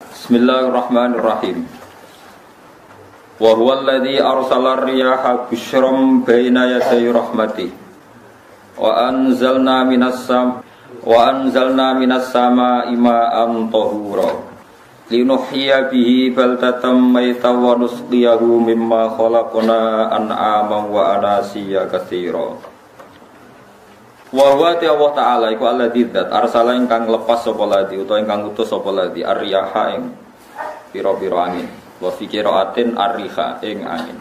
Bismillahirrahmanirrahim. Wa huwa alladhi arsala ar-riyaha busyran baina yaday rahmatih. Wa anzalna minas samaa'i ma'an tahura. Linuhyiya bihi baldatan maytan wa nusqiyahu mimma khalaqna an'aman wa anasiya katsira. Wa huwa Allah Ta'ala iku alladzi dzat arsala ingkang lepas sapa ladzi utawa ingkang utus sapa ladzi ar-riyaha ing pira-pira angin wa fi qiraatin ar-riha ing angin.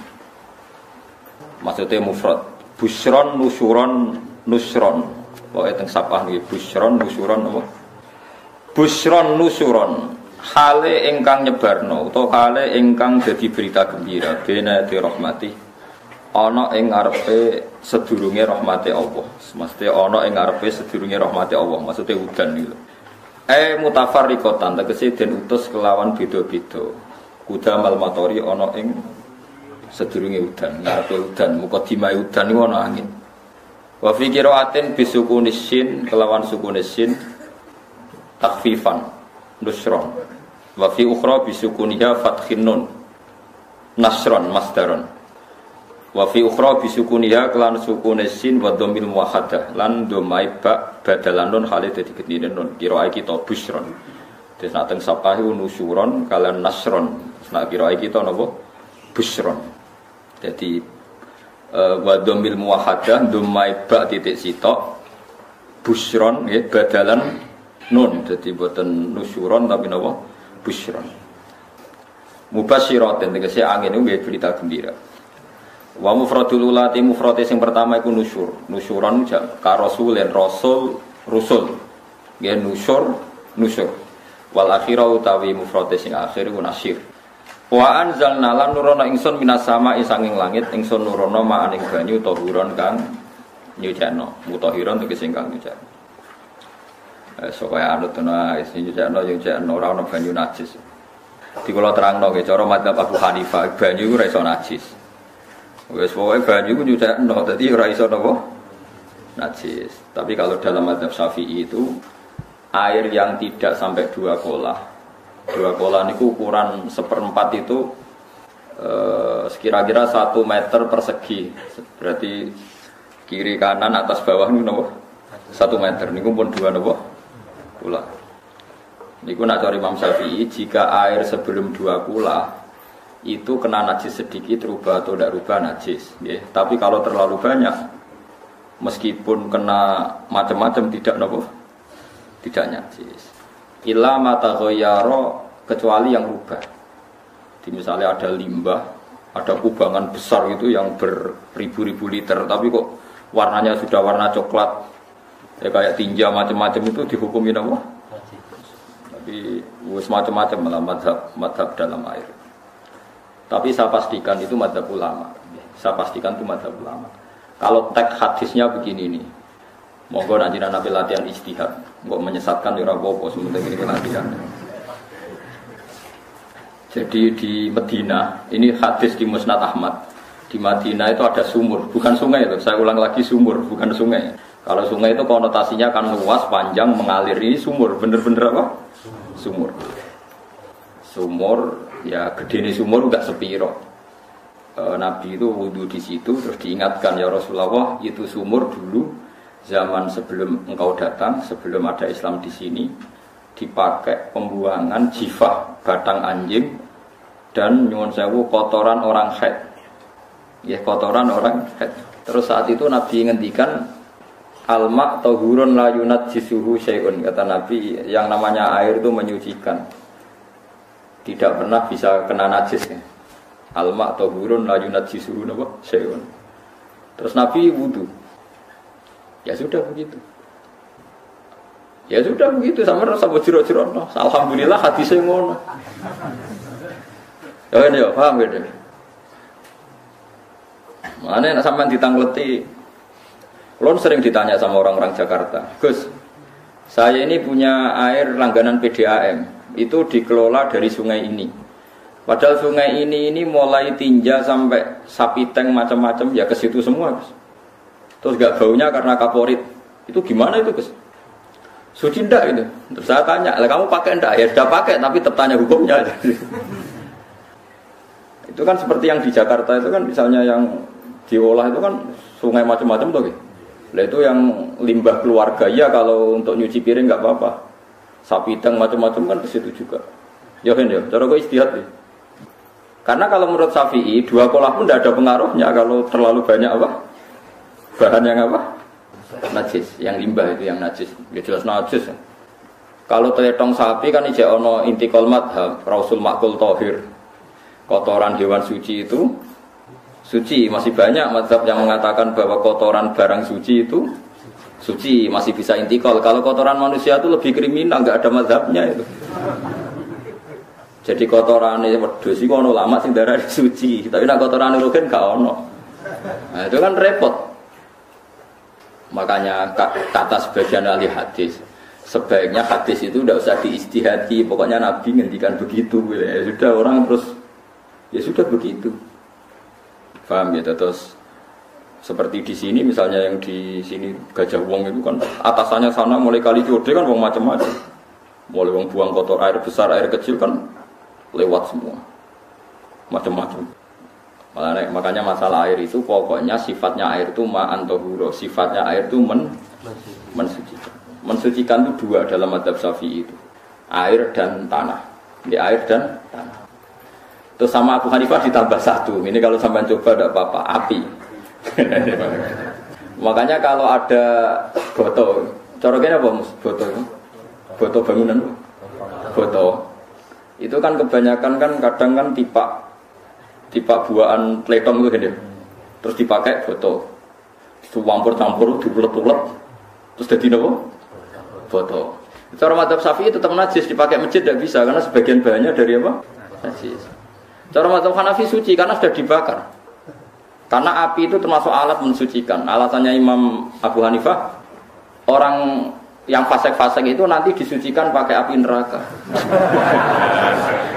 Maksudnya mufrad busyron nusyuron nusron wae teng sapah niki busyron nusyuron apa busyron nusyuron hale ingkang nyebarno utawa hale ingkang dadi berita gembira bena di rahmati ana ing ngarepe sedurunge rahmate Allah. Mesti ana ing ngarepe sedurunge rahmate Allah, maksude udan niku. Mutafarriqatan tegese den utus kelawan beda-beda. Kudamal matori ana ing sedurunge udan, ngarepe udan, mukadimah udan niku ana angin. Wa fi qiraatin bisukunis sin kelawan sukunis sin takhfifan nusron. Wa fi ukhra bisukuniha fathin nun nasron masdaron. Wa fi ukhra bisukuniha kelan sukune sin wa dhammil muwahhadah lan dhamai ba badalan nun hale dadi gedine nun kira kita busron. Des nak teng sapah iku nusyuron kalian nasron. Nak kira kita napa busron. Jadi wa dhammil muwahhadah dhamai ba titik sitok busron nggih badalan nun dadi boten nusyuron tapi napa busron. Mubasyiratan tegese angin niku nggih berita gembira. Wa mufradul ulati mufrate sing pertama iku nusyur. Nusyuran ka rasulin rasul rusul. Nggih nusyur nusyur. Wal akhirau utawi mufrate sing akhir iku nasyir. Wa anzalna lan nurono ingsun minas sama'i sanging langit ingsun nurono ma'aning banyu tahuron kang nyucikno. Mutahiron tegese kang nyucikno. Supaya anut ana sing nyucikno yo nyucikno ora ana banyu najis. Di kula terangno nggih cara madzhab Abu Hanifah banyu iku ora iso najis. Wes pokoke banyu ku nyucekno dadi ora iso napa najis. Tapi kalau dalam mazhab Syafi'i itu air yang tidak sampai 2 kolah. 2 kolah niku ukuran 1/4 itu sekira-kira 1 meter persegi. Berarti kiri kanan atas bawah niku napa? 1 meter niku pun 2 napa? Kolah. Niku nak cari Imam Syafi'i jika air sebelum 2 kolah itu kena najis sedikit rubah atau tidak rubah najis ya. Tapi kalau terlalu banyak meskipun kena macam-macam tidak nopo tidak najis illa mata ghayyara kecuali yang rubah. Di misalnya ada limbah, ada kubangan besar itu yang beribu-ribu liter tapi kok warnanya sudah warna coklat ya kayak tinja macam-macam itu dihukumi nopo tapi wis macam-macam dalam mazhab dalam air. Tapi saya pastikan itu madzhab ulama. Saya pastikan itu madzhab ulama. Kalau teks hadisnya begini nih. Monggo nanti nabi latihan ijtihad. Enggak menyesatkan ya ora apa-apa sementing ini latihan. Jadi di Medina, ini hadis di Musnad Ahmad. Di Madinah itu ada sumur, bukan sungai loh. Saya ulang lagi sumur, bukan sungai. Kalau sungai itu konotasinya kan luas, panjang, mengalir. Ini sumur, bener-bener apa? Sumur. Sumur ya gedene sumur enggak sepiro. Nabi itu wudu di situ terus diingatkan ya Rasulullah itu sumur dulu zaman sebelum engkau datang, sebelum ada Islam di sini dipakai pembuangan jifah batang anjing dan nyuwun sewu kotoran orang haid. Ya kotoran orang haid. Terus saat itu Nabi ngendikan alma tahurun la yunajjisuhu syai'un, kata Nabi yang namanya air itu menyucikan. Tidak pernah bisa kena najis ya. Alma atau burun la yunajjisuhu napa syai'un. Terus Nabi wudu. Ya sudah begitu. Ya sudah begitu sama rasa jero-jero. Alhamdulillah hadisnya ngono. Ya ini ya paham gitu. Mana nek sampean ditangleti. Kulon sering ditanya sama orang-orang Jakarta, "Gus, saya ini punya air langganan PDAM. Itu dikelola dari sungai ini. Padahal sungai ini mulai tinja sampai sapi tank macam-macam ya ke situ semua, Gus. Terus gak baunya karena kaporit. Itu gimana itu, Gus? Suci ndak itu? Terus saya tanya, lah kamu pakai ndak? Ya sudah pakai, tapi tetap tanya hukumnya. Itu kan seperti yang di Jakarta itu kan misalnya yang diolah itu kan sungai macam-macam tuh. Lah itu yang limbah keluarga ya kalau untuk nyuci piring nggak apa-apa. Sapi teng macam-macam kan di situ juga. Ya kan ya, cara gue istihad ya. Karena kalau menurut Syafi'i dua kolah pun tidak ada pengaruhnya kalau terlalu banyak apa? Bahan yang apa? Najis, yang limbah itu yang najis. Ya jelas najis. Kalau teletong sapi kan ijek ono intikal madhab, Rasul makul tohir. Kotoran hewan suci itu suci, masih banyak mazhab yang mengatakan bahwa kotoran barang suci itu suci, masih bisa intikal. Kalau kotoran manusia itu lebih kriminal, nggak ada mazhabnya itu. Jadi kotoran wedhus itu ono lama sing darah suci, tapi nek kotoran rugen gak ono. Nah, itu kan repot. Makanya kata sebagian ahli hadis, sebaiknya hadis itu tidak usah diistihadi, pokoknya Nabi ngendikan begitu. Ya sudah orang terus ya sudah begitu. Paham ya? Terus seperti di sini misalnya yang di sini Gajah Wong itu kan atasannya sana mulai kali Code kan wong macam-macam. Mulai wong buang kotor air besar, air kecil kan lewat semua. Macam-macam. Makanya masalah air itu pokoknya sifatnya air itu ma'an tahura. Sifatnya air itu mensucikan. Mensucikan itu dua dalam mazhab Syafi'i itu. Air dan tanah. Di air dan tanah. Terus sama Abu Hanifah ditambah satu. Ini kalau sampai coba tidak apa-apa, api. Makanya kalau ada boto, coroknya apa mus? Boto, boto bangunan, boto. Itu kan kebanyakan kan kadang kan tipe buahan pletong itu gini. Terus dipakai boto. Campur-campur, diulet-ulet. Terus jadi apa? Boto. Cara mazhab Syafi'i tetap najis, dipakai masjid tidak bisa karena sebagian bahannya dari apa? Najis. Cara mazhab Hanafi suci karena sudah dibakar. Karena api itu termasuk alat mensucikan. Alasannya Imam Abu Hanifah, orang yang fasik-fasik itu nanti disucikan pakai api neraka.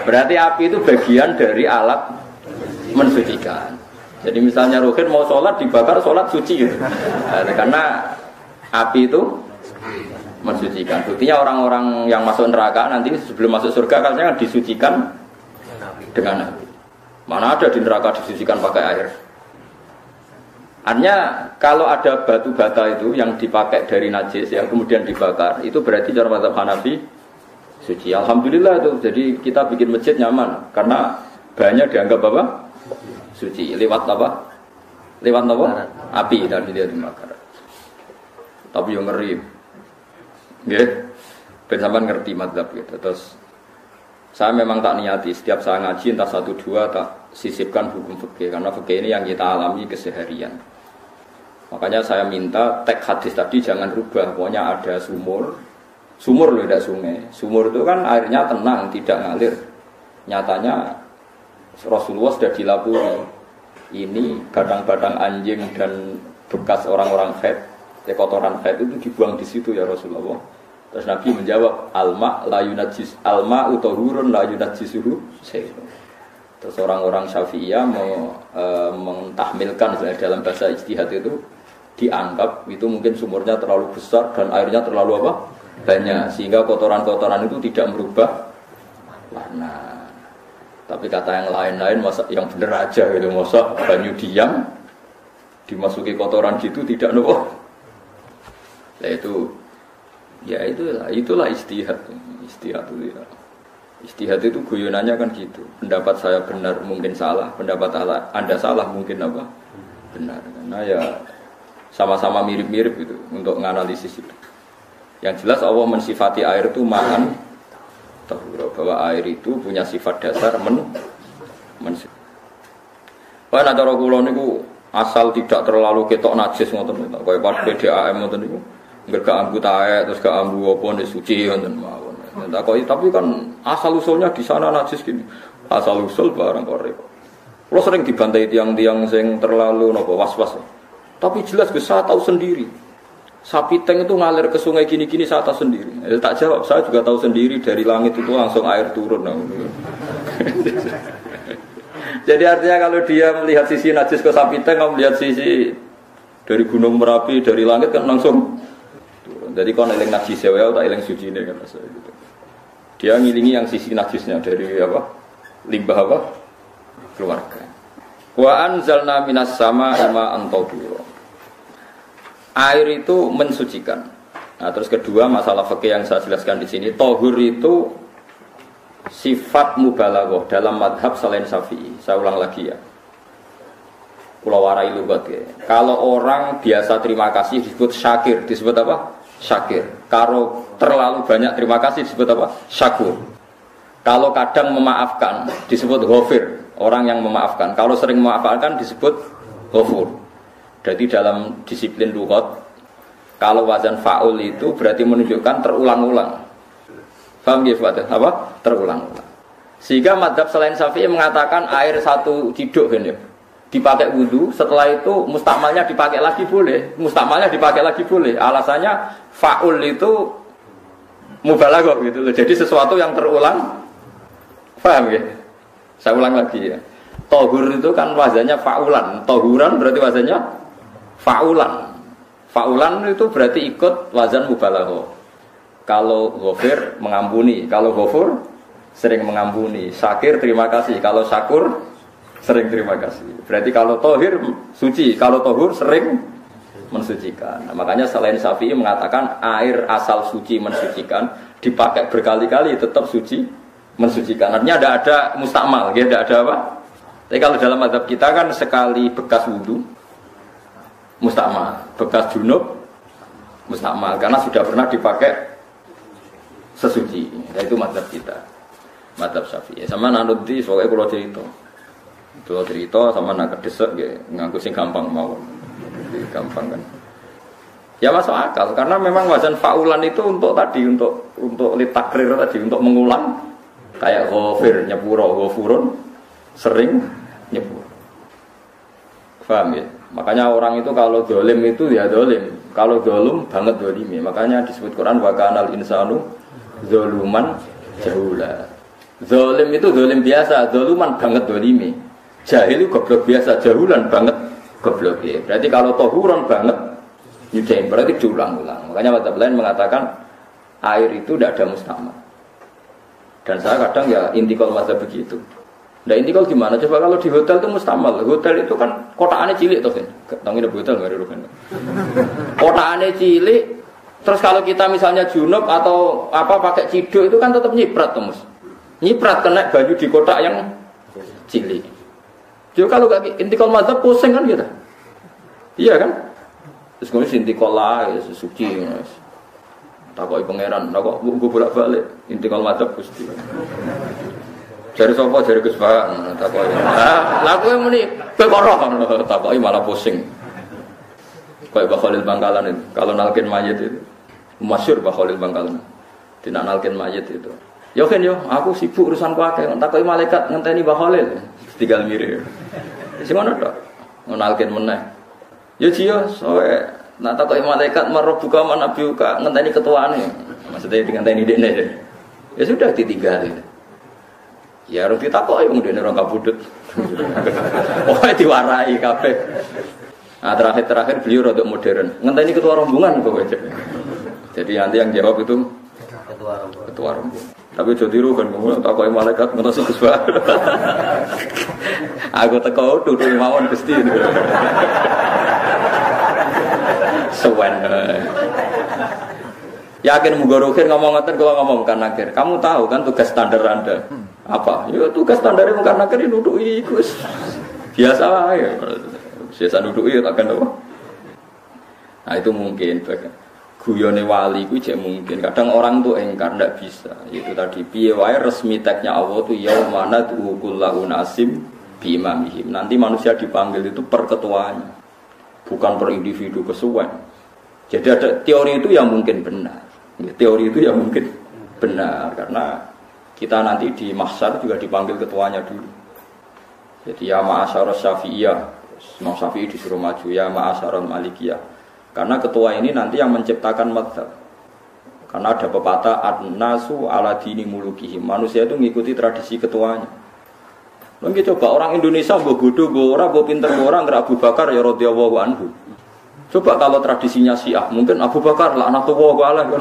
Berarti api itu bagian dari alat mensucikan. Jadi misalnya Ruhin mau sholat dibakar, sholat suci gitu. Karena api itu mensucikan. Buktinya orang-orang yang masuk neraka nanti sebelum masuk surga katanya disucikan dengan api. Mana ada di neraka disucikan pakai air. Artinya kalau ada batu bata itu yang dipakai dari najis yang kemudian dibakar, itu berarti cara mazhab Hanafi suci. Alhamdulillah itu. Jadi kita bikin masjid nyaman karena bahannya dianggap apa? Suci. Lewat apa? Lewat apa? Api dan dia dibakar. Tapi yang ngeri. Nggih. Ben sampean ngerti mazhab gitu. Terus saya memang tak niati setiap saya ngaji entah 1-2 tak sisipkan hukum fikih karena fikih ini yang kita alami keseharian. Makanya saya minta teks hadis tadi jangan rubah. Pokoknya ada sumur loh, tidak sungai. Sumur itu kan airnya tenang, tidak ngalir. Nyatanya Rasulullah sudah dilapuri. Ini batang-batang anjing dan bekas orang-orang haid, kotoran haid itu dibuang di situ ya Rasulullah. Terus Nabi menjawab, alma la yunajjis, alma utahurun la yunajjisuhu syai'un. Terus orang-orang Syafi'iyah mentahmilkan dalam bahasa ijtihad itu dianggap itu mungkin sumurnya terlalu besar dan airnya terlalu apa? Banyak sehingga kotoran-kotoran itu tidak merubah warna. Tapi kata yang lain-lain masa yang benar aja gitu, masa banyu diam dimasuki kotoran gitu tidak nopo. Nah itu ya itulah istihad itu ya. Istihad itu guyonannya kan gitu. Pendapat saya benar mungkin salah, pendapat Anda salah mungkin apa? Benar. Karena ya sama-sama mirip-mirip itu untuk menganalisis itu. Yang jelas Allah mensifati air itu ma'an tahura, bahwa air itu punya sifat dasar Wah nek cara kula niku asal tidak terlalu ketok najis ngoten to. Kaya pas PDAM ngoten niku. Enggak ambu taek terus gak ambu apa nek suci ngoten mawon. Tapi kan asal usulnya di sana najis gini. Asal usul barang kok repot. Kulo sering dibantai tiang-tiang sing terlalu napa was-was. Tapi jelas saya tahu sendiri. Sapi teng itu ngalir ke sungai gini-gini saya tahu sendiri. Tak jawab, saya juga tahu sendiri dari langit itu langsung air turun. Jadi artinya kalau dia melihat sisi najis ke sapi teng, kalau melihat sisi dari gunung Merapi, dari langit kan langsung turun. Jadi kalau eling najis ya, tak eling suci ini kan gitu. Dia ngilingi yang sisi najisnya dari apa? Limbah apa? Keluarga. Wa anzalna minas sama'i ma'an tahura. Air itu mensucikan. Nah, terus kedua masalah fikih yang saya jelaskan di sini, tahur itu sifat mubalaghah dalam madhab selain Syafi'i. Saya ulang lagi ya. Kula warai lugat ya. Kalau orang biasa terima kasih disebut syakir, disebut apa? Syakir. Kalau terlalu banyak terima kasih disebut apa? Syakur. Kalau kadang memaafkan disebut ghafir, orang yang memaafkan. Kalau sering memaafkan disebut ghafur. Jadi dalam disiplin lughat, kalau wazan fa'ul itu berarti menunjukkan terulang-ulang. Paham ya Pak? Apa? Terulang-ulang. Sehingga mazhab selain Syafi'i mengatakan air satu ciduk kan ya. Dipakai wudu, setelah itu mustakmalnya dipakai lagi boleh. Mustakmalnya dipakai lagi boleh. Alasannya fa'ul itu mubalaghah gitu loh. Jadi sesuatu yang terulang. Paham ya? Saya ulang lagi ya. Tahur itu kan wazannya fa'ulan. Tahuran berarti wazannya fa'ulan. Fa'ulan itu berarti ikut wazan mubalaghah. Kalau ghafir mengampuni, kalau ghafur sering mengampuni. Syakir terima kasih, kalau syakur sering terima kasih. Berarti kalau tohir suci, kalau tohur sering mensucikan. Nah, makanya selain Syafi'i mengatakan air asal suci mensucikan, dipakai berkali-kali tetap suci mensucikan. Artinya tidak ada mustakmal, ya, tidak ada apa. Tapi kalau dalam mazhab kita kan sekali bekas wudu mustakmal, bekas junub mustakmal karena sudah pernah dipakai sesuci. Itu mazhab kita, mazhab Syafi'i. Sama nanti soalnya kalau cerita sama nak desek ya nganggo sing gampang mawon. Gampang kan. Ya masuk akal karena memang wazan faulan itu untuk tadi untuk litakrir tadi untuk mengulang kayak ghafir nyepuro ghafurun sering nyepur. Paham ya? Makanya orang itu kalau dolim itu ya dolim, kalau dolum banget dolimi. Makanya disebut Quran wa kanal insanu zoluman jahula. Zolim itu dolim biasa, doluman banget dolimi. Jahil itu goblok biasa, jahulan banget goblok ya. Berarti kalau tohuron banget nyudain, berarti diulang-ulang. Makanya mazhab lain mengatakan air itu tidak ada mustamad. Dan saya kadang ya intikal mazhab begitu. Nah intikal gimana? Coba kalau di hotel itu mustamal. Hotel itu kan kotaannya cilik tuh kan. Tangin ada hotel nggak ada kan. Kotaannya cilik. Terus kalau kita misalnya junub atau apa pakai ciduk itu kan tetap nyiprat tuh mus. Nyiprat kena baju di kotak yang cilik. Jadi kalau gak intikal mazhab pusing kan gitu. Iya kan? Terus kemudian intikal lah, ya, suci. Takoi pangeran, takoi gue bolak-balik. Intikal mazhab gusti. Jari sopo, jari Gus Bang, takoi. Lagu yang muni bekoroh, takoi malah pusing. Kayak Mbah Khalil Bangkalan itu. Kalau nalkin mayit itu, masyhur Mbah Khalil Bangkalan. Tidak nalkin mayit itu. Yo kan yo, aku sibuk urusan kuake. Takoi malaikat ngenteni Mbah Khalil. Tinggal mirip. Si mana tok? Nalkin meneh. Yo jiyo, soe nak takoki malaikat marbuka manabiuka ngenteni ketuane. Maksudnya ngenteni dekne. Ya sudah ditinggali. Ya harus ditakoki wong dene ora kabudut. Pokoke diwarai kabeh. Nah, terakhir beliau rada modern. Ngenteni ketua rombongan kok aja. Jadi nanti yang jawab itu ketua rombongan. Tapi jadi tiru kan ngomong takoki malaikat ngerti Gus Bang. Aku teko duduk mawon Gusti. Suwen. Yakin mugorokin ngomong ngoten kula ngomong kan akhir. Kamu tahu kan tugas standar Anda? Apa? Ya tugas standare mung kan akhir nuduki Gus. Biasa wae. Biasa nuduki tak kan apa? Nah itu mungkin guyone wali ku jek mungkin. Kadang orang tuh engkar ndak bisa. Itu tadi piye wae resmi teknya Allah tuh yaumana tuqullahu nasim bi imamihim. Nanti manusia dipanggil itu per ketuanya. Bukan per individu kesuwen. Jadi ada teori itu yang mungkin benar. Teori itu yang mungkin benar karena kita nanti di mahsyar juga dipanggil ketuanya dulu. Jadi ya ma'asyarus syafi'iyah. Imam Syafi'i disuruh maju ya ma'asyarul malikiyah. Karena ketua ini nanti yang menciptakan mazhab. Karena ada pepatah an-nasu ala dini mulukihim. Manusia itu mengikuti tradisi ketuanya. Mungkin coba orang Indonesia mbok bodho mbok ora mbok pinter mbok ora ngra Abu Bakar ya radhiyallahu anhu. Coba kalau tradisinya Syiah, mungkin Abu Bakar laknatullah alaih.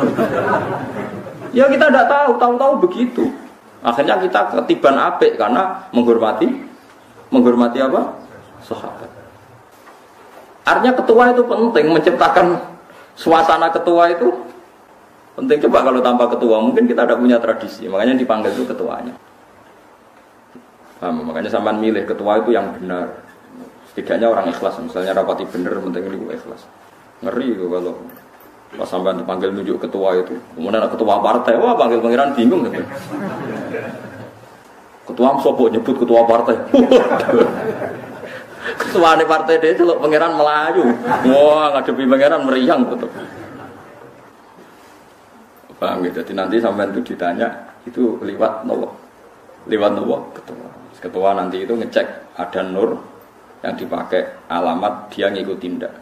Ya kita tidak tahu begitu. Akhirnya kita ketiban apik karena menghormati apa? Sahabat. Artinya ketua itu penting, menciptakan suasana ketua itu penting. Coba kalau tanpa ketua, mungkin kita tidak punya tradisi. Makanya dipanggil itu ketuanya. Makanya sampean milih ketua itu yang benar. Setidaknya orang ikhlas, misalnya rapati bener, penting ini ikhlas. Ngeri itu kalau pas sampai dipanggil nunjuk ketua itu. Kemudian ketua partai, wah panggil pangeran bingung gitu. Ketua sopo nyebut ketua partai. Ketua di partai dia celuk pangeran Melayu. Wah ngadepi pangeran meriang betul. Paham gitu. Jadi nanti sampai itu ditanya itu lewat nopo ketua. Ketua nanti itu ngecek ada nur yang dipakai alamat dia ngikut tindak.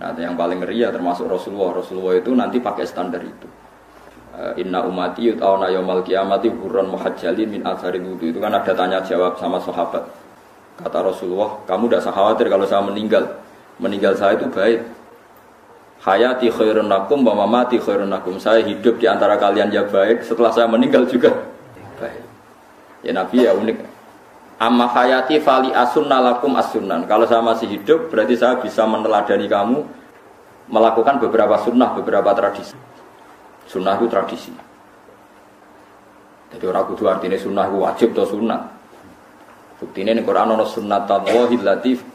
Nah yang paling ngeri ya termasuk Rasulullah itu nanti pakai standar itu. Inna umati yut'auna yaumal qiyamati hurran muhajjalin min atharil wudu. Itu kan ada tanya jawab sama sahabat. Kata Rasulullah, kamu tidak usah khawatir kalau saya meninggal saya itu baik. Hayati khairun lakum wa mamati khairun lakum. Saya hidup di antara kalian ya baik, setelah saya meninggal juga baik. Ya Nabi ya unik. Amma hayati fali asunna lakum as-sunan. Kalau saya masih hidup, berarti saya bisa meneladani kamu melakukan beberapa sunnah, beberapa tradisi. Sunnah itu tradisi. Jadi orang kudu artinya sunnah itu wajib atau sunnah. Buktinya di Quran ada sunnatallahi latif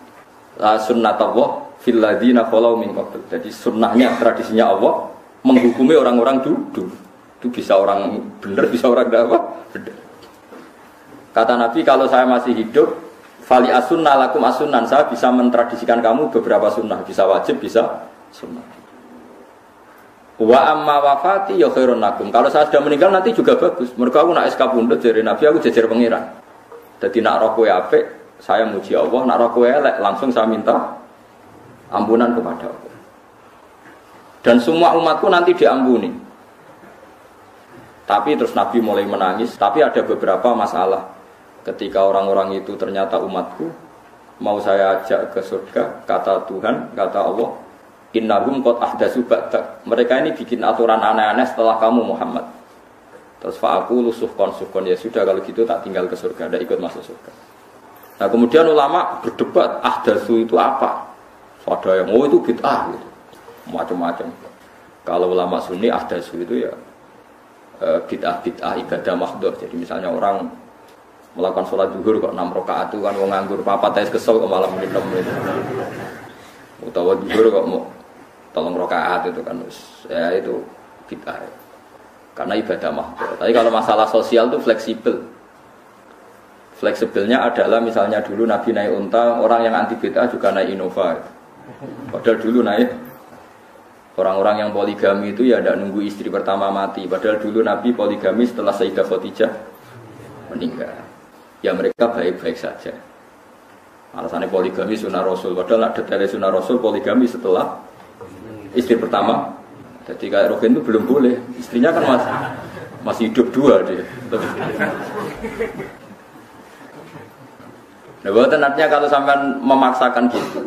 sunnatullah fil ladina khalau min qabl. Jadi sunnahnya, tradisinya Allah menghukumi orang-orang dulu. Itu bisa orang benar, bisa orang tidak apa? Benar. Kata Nabi, kalau saya masih hidup, fali asunna lakum asunan, saya bisa mentradisikan kamu beberapa sunnah, bisa wajib, bisa sunnah. Wa amma wafati ya khairun lakum. Kalau saya sudah meninggal nanti juga bagus. Mergo aku nak SK pundhut jare Nabi, aku jejer pangeran. Dadi nak roh kowe apik, saya muji Allah, nak roh kowe elek, langsung saya minta ampunan kepada Allah. Dan semua umatku nanti diampuni. Tapi terus Nabi mulai menangis, tapi ada beberapa masalah. Ketika orang-orang itu ternyata umatku, mau saya ajak ke surga, kata Tuhan, kata Allah, innahum qad ahdatsu ba'dak. Mereka ini bikin aturan aneh-aneh setelah kamu Muhammad. Terus fa'aqulu suhqan, ya sudah kalau gitu tak tinggal ke surga, tidak ikut masuk surga. Nah kemudian ulama berdebat, ahdatsu itu apa? Ada yang itu bid'ah gitu. Macam-macam. Kalau ulama Sunni ahdatsu itu ya bid'ah ibadah mahdhur. Jadi misalnya orang melakukan sholat zuhur kok 6 rakaat itu kan wong nganggur papat tes kesel kok malam minum itu. Utawa zuhur kok mau 3 rakaat itu kan ya itu bid'ah. Karena ibadah mahdhur. Tapi kalau masalah sosial itu fleksibel. Fleksibelnya adalah misalnya dulu Nabi naik unta, orang yang anti bid'ah juga naik Innova. Padahal dulu naik orang-orang yang poligami itu ya tidak nunggu istri pertama mati. Padahal dulu Nabi poligami setelah Sayyidah Khadijah meninggal. Ya mereka baik-baik saja. Alasannya poligami sunnah Rasul. Padahal ada detail sunnah Rasul poligami setelah istri pertama. Jadi kayak Rogen itu belum boleh. Istrinya kan masih hidup 2 dia. Nah, bukan artinya kalau sampean memaksakan gitu.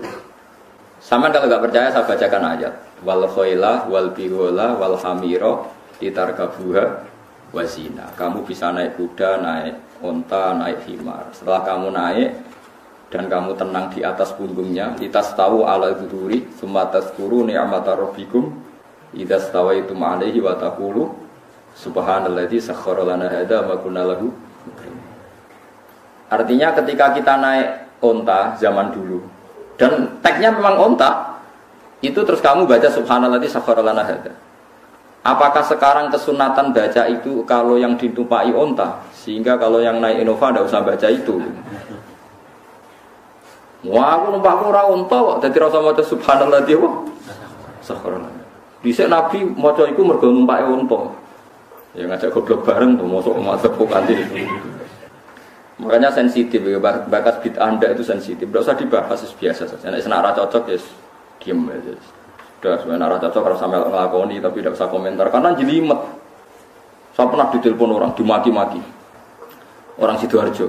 Sampean kalau nggak percaya saya bacakan ayat. Wal khayla wal bihola wal hamira litarkabuha wazina. Kamu bisa naik kuda, naik unta, naik himar. Setelah kamu naik dan kamu tenang di atas punggungnya, litastawu ala dzuri, tsumma tazkuru ni'mata rabbikum idza stawaitum 'alaihi wa taqulu subhanalladzi sakhkhara lana hadza ma kunna lahu. Artinya ketika kita naik unta zaman dulu dan teksnya memang unta, itu terus kamu baca subhanalladzi sakhkhara lana hadza. Apakah sekarang kesunatan baca itu kalau yang ditumpai unta, sehingga kalau yang naik Innova tidak usah baca itu? Wah, aku numpak ora unta kok, dadi rasa maca subhanalladzi wa sakhkhara. Dhisik Nabi maca iku mergo numpake unta. Ya ngajak goblok bareng tuh, mosok mantep kok kanthi. Makanya sensitif, bakat bid'ah Anda itu sensitif. Tidak usah dibahas, biasa saja. Nek senara cocok ya diam aja. Sudah sebenarnya cocok kalau sampai ngelakoni tapi tidak usah komentar karena jelimet. Saya pernah ditelepon orang dimaki-maki orang Sidoarjo,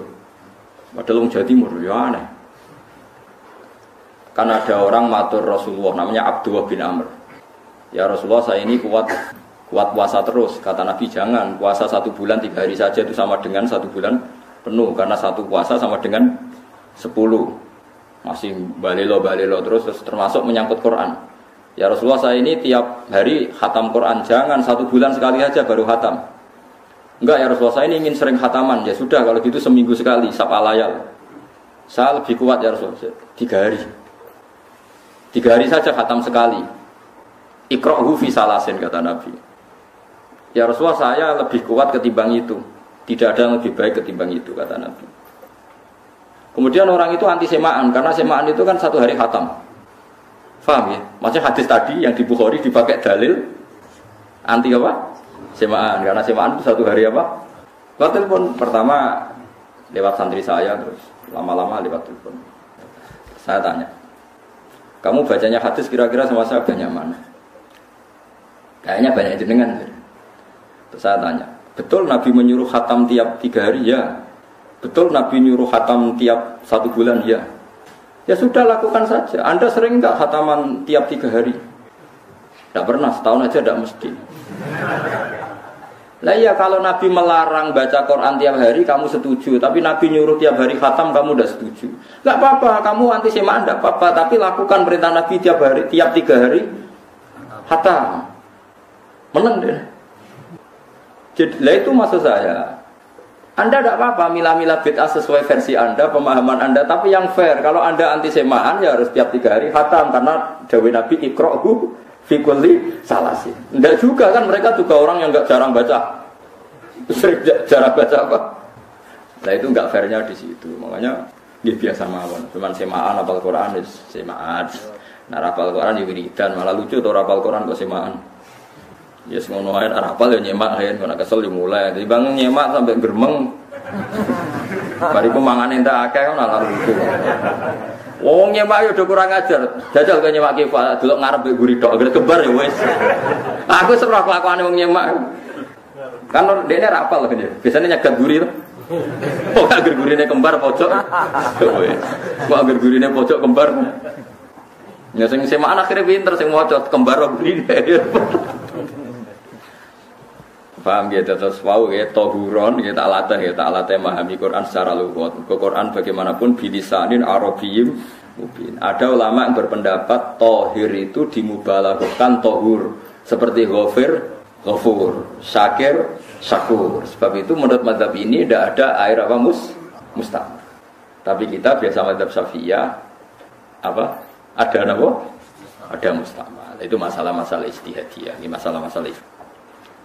padahal orang Jawa Timur ya aneh. Kan ada orang matur Rasulullah namanya Abdullah bin Amr. Ya Rasulullah, saya ini kuat puasa terus. Kata Nabi, jangan puasa 1 bulan 3 hari saja itu sama dengan 1 bulan penuh. Karena 1 puasa sama dengan 10. Masih balelo terus termasuk menyangkut Quran. Ya Rasulullah, saya ini tiap hari khatam Quran. Jangan 1 bulan sekali aja baru khatam. Enggak ya Rasulullah, saya ini ingin sering khataman. Ya sudah, kalau gitu seminggu sekali, sapalayal. Saya lebih kuat ya Rasulullah, 3 hari. 3 hari saja khatam sekali. Iqra'hu fi salasin, kata Nabi. Ya Rasulullah, saya lebih kuat ketimbang itu. Tidak ada yang lebih baik ketimbang itu, kata Nabi. Kemudian orang itu anti semaan, karena semaan itu kan 1 hari khatam. Faham ya? Maksudnya hadis tadi yang di Bukhari dipakai dalil anti apa? Semaan, karena semaan itu 1 hari apa? Lewat telepon pertama lewat santri saya, terus lama-lama lewat telepon. Saya tanya, kamu bacanya hadis kira-kira sama saya banyak mana? Kayaknya banyak jenengan. Terus saya tanya, betul Nabi menyuruh khatam tiap 3 hari? Ya. Betul Nabi nyuruh khatam tiap 1 bulan? Ya. Ya sudah, lakukan saja. Anda sering enggak khataman tiap 3 hari? Tidak pernah, setahun aja tidak mesti. Lah iya, kalau Nabi melarang baca Quran tiap hari kamu setuju, tapi Nabi nyuruh tiap hari khatam kamu udah setuju. Enggak apa-apa, kamu anti semaan enggak apa-apa, tapi lakukan perintah Nabi tiap 3 hari khatam. Menang deh. Jadi lah itu maksud saya. Anda tidak apa-apa milah-milah bid'ah sesuai versi Anda, pemahaman Anda, tapi yang fair. Kalau Anda anti semaan ya harus tiap 3 hari khatam, karena dawuh Nabi iqra'hu fi kulli salasin. Enggak juga kan, mereka juga orang yang enggak jarang baca. Jarang baca apa? Nah itu enggak fairnya di situ. Makanya dia biasa mawon. Cuman semaan apal Quran wis semaan. Nah apal Quran yo wiridan, malah lucu to apal Quran kok semaan. Ya ngono ae apal yo nyemak ae, nek kesel dimulai. Jadi bang nyemak sampai geremeng. Bariku mangan entek akeh kan ala lucu. Wong nyemak yo do kurang ajar. Jajal kok nyemak ki delok ngarep mbek guri tok, kembar ya wis. Aku serah kelakuane wong nyemak. Kan dekne ra apal kan ya. Biasane nyegat guri to. Kok agar gurine kembar pojok. Kok agar gurine pojok kembar. Ya sing semaan akhire pinter sing maca kembar gurine. Paham gitu, terus wau ya tohuron, kita alatnya memahami Quran secara lugat. Quran bagaimanapun bilisanin Arabiyyin mubin. Ada ulama yang berpendapat tohir itu dimubalaghahkan tohur, seperti ghafir, ghafur, syakir, syakur. Sebab itu menurut mazhab ini tidak ada air apa mustamar. Tapi kita biasa mazhab Syafi'iyah apa? Ada apa? Ada mustamar. Itu masalah-masalah ijtihadiyah. Ini masalah-masalah itu.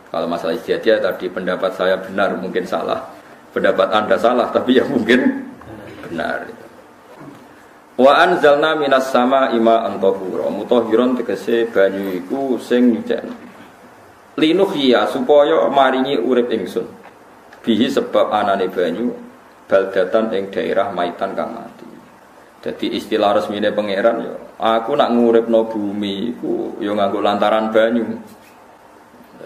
Kalau masalah ijtihadiyah tadi pendapat saya benar, mungkin salah. Pendapat Anda salah, tapi ya mungkin benar. Wa anzalna minas sama'i ma'an tahura. Mutahhiron tegese banyu iku sing nyucèni. Linuhya supaya maringi urip ingsun. Bihi sebab anane banyu baldatan ing daerah maitan kang mati. Jadi istilah resmine pangeran ya, aku nak nguripno bumi iku ya nganggo lantaran banyu.